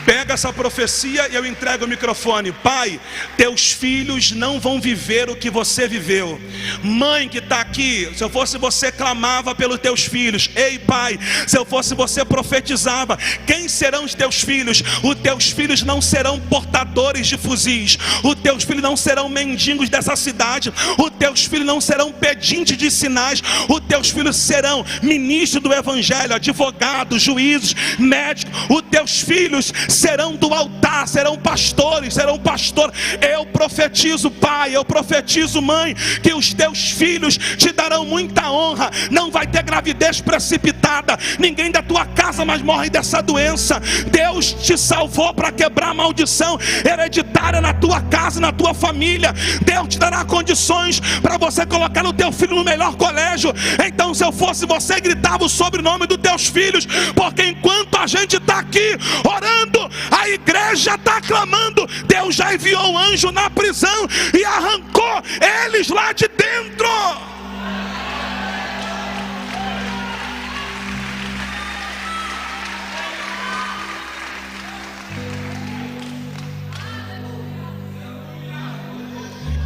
Pega essa profecia e eu entrego o microfone. Pai, teus filhos não vão viver o que você viveu. Mãe que está aqui, se eu fosse você, clamava pelos teus filhos. Ei, pai, se eu fosse você, profetizava. Quem serão os teus filhos? Os teus filhos não serão portadores de fuzis. Os teus filhos não serão mendigos dessa cidade. Os teus filhos não serão pedintes de sinais. Os teus filhos serão ministros do evangelho, advogados, juízes, médicos. Os teus filhos serão do altar, serão pastores, Eu profetizo, pai, eu profetizo, mãe, que os teus filhos te darão muita honra. Não vai ter gravidez precipitada, ninguém da tua casa mais morre dessa doença. Deus te salvou para quebrar a maldição hereditária na tua casa, na tua família. Deus te dará condições para você colocar o teu filho no melhor colégio. Então, se eu fosse você, gritava o sobrenome dos teus filhos, porque enquanto a gente está aqui orando, a igreja está clamando. Deus já enviou um anjo na prisão e arrancou eles lá de dentro.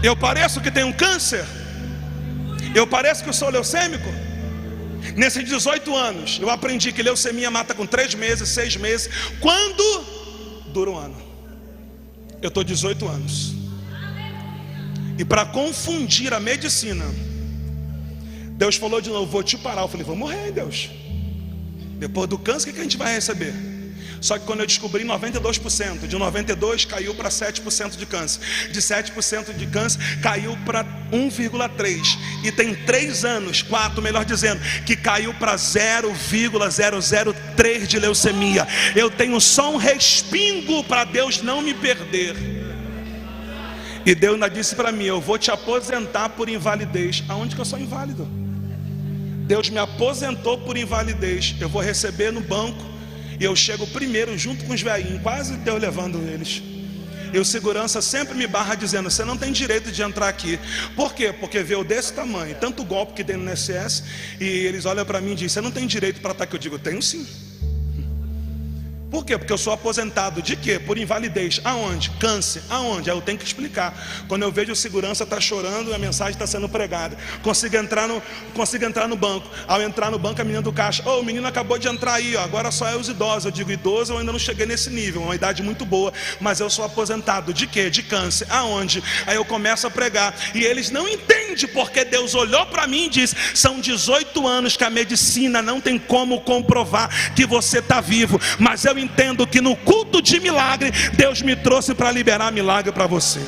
Eu pareço que tenho um câncer? Eu pareço que eu sou leucêmico? Nesses 18 anos, eu aprendi que leucemia mata com 3 meses, 6 meses. Quando? Dura um ano. Eu estou 18 anos. E para confundir a medicina, Deus falou de novo: vou te parar. Eu falei: vou morrer, Deus. Depois do câncer, o que a gente vai receber? Só que quando eu descobri 92%, de 92% caiu para 7% de câncer. De 7% de câncer caiu para 1,3%. E tem 3 anos, 4 melhor dizendo, que caiu para 0,003 de leucemia. Eu tenho só um respingo para Deus não me perder. E Deus ainda disse para mim: eu vou te aposentar por invalidez. Aonde que eu sou inválido? Deus me aposentou por invalidez. Eu vou receber no banco. E eu chego primeiro junto com os velhinhos, quase Deus levando eles. E o segurança sempre me barra dizendo: você não tem direito de entrar aqui. Por quê? Porque veio desse tamanho, tanto golpe que tem no INSS. E eles olham para mim e dizem: você não tem direito para estar aqui. Eu digo: tenho sim. Por quê? Porque eu sou aposentado de quê? Por invalidez. Aonde? Câncer. Aonde? Aí eu tenho que explicar. Quando eu vejo o segurança está chorando e a mensagem está sendo pregada, consigo entrar no banco. Ao entrar no banco, a menina do caixa: o menino acabou de entrar aí, ó, agora só é os idosos. Eu digo: idoso, eu ainda não cheguei nesse nível, uma idade muito boa, mas eu sou aposentado de quê? De câncer. Aonde? Aí eu começo a pregar e eles não entendem, porque Deus olhou para mim e disse: são 18 anos que a medicina não tem como comprovar que você está vivo, mas eu entendo que no culto de milagre Deus me trouxe para liberar milagre para você.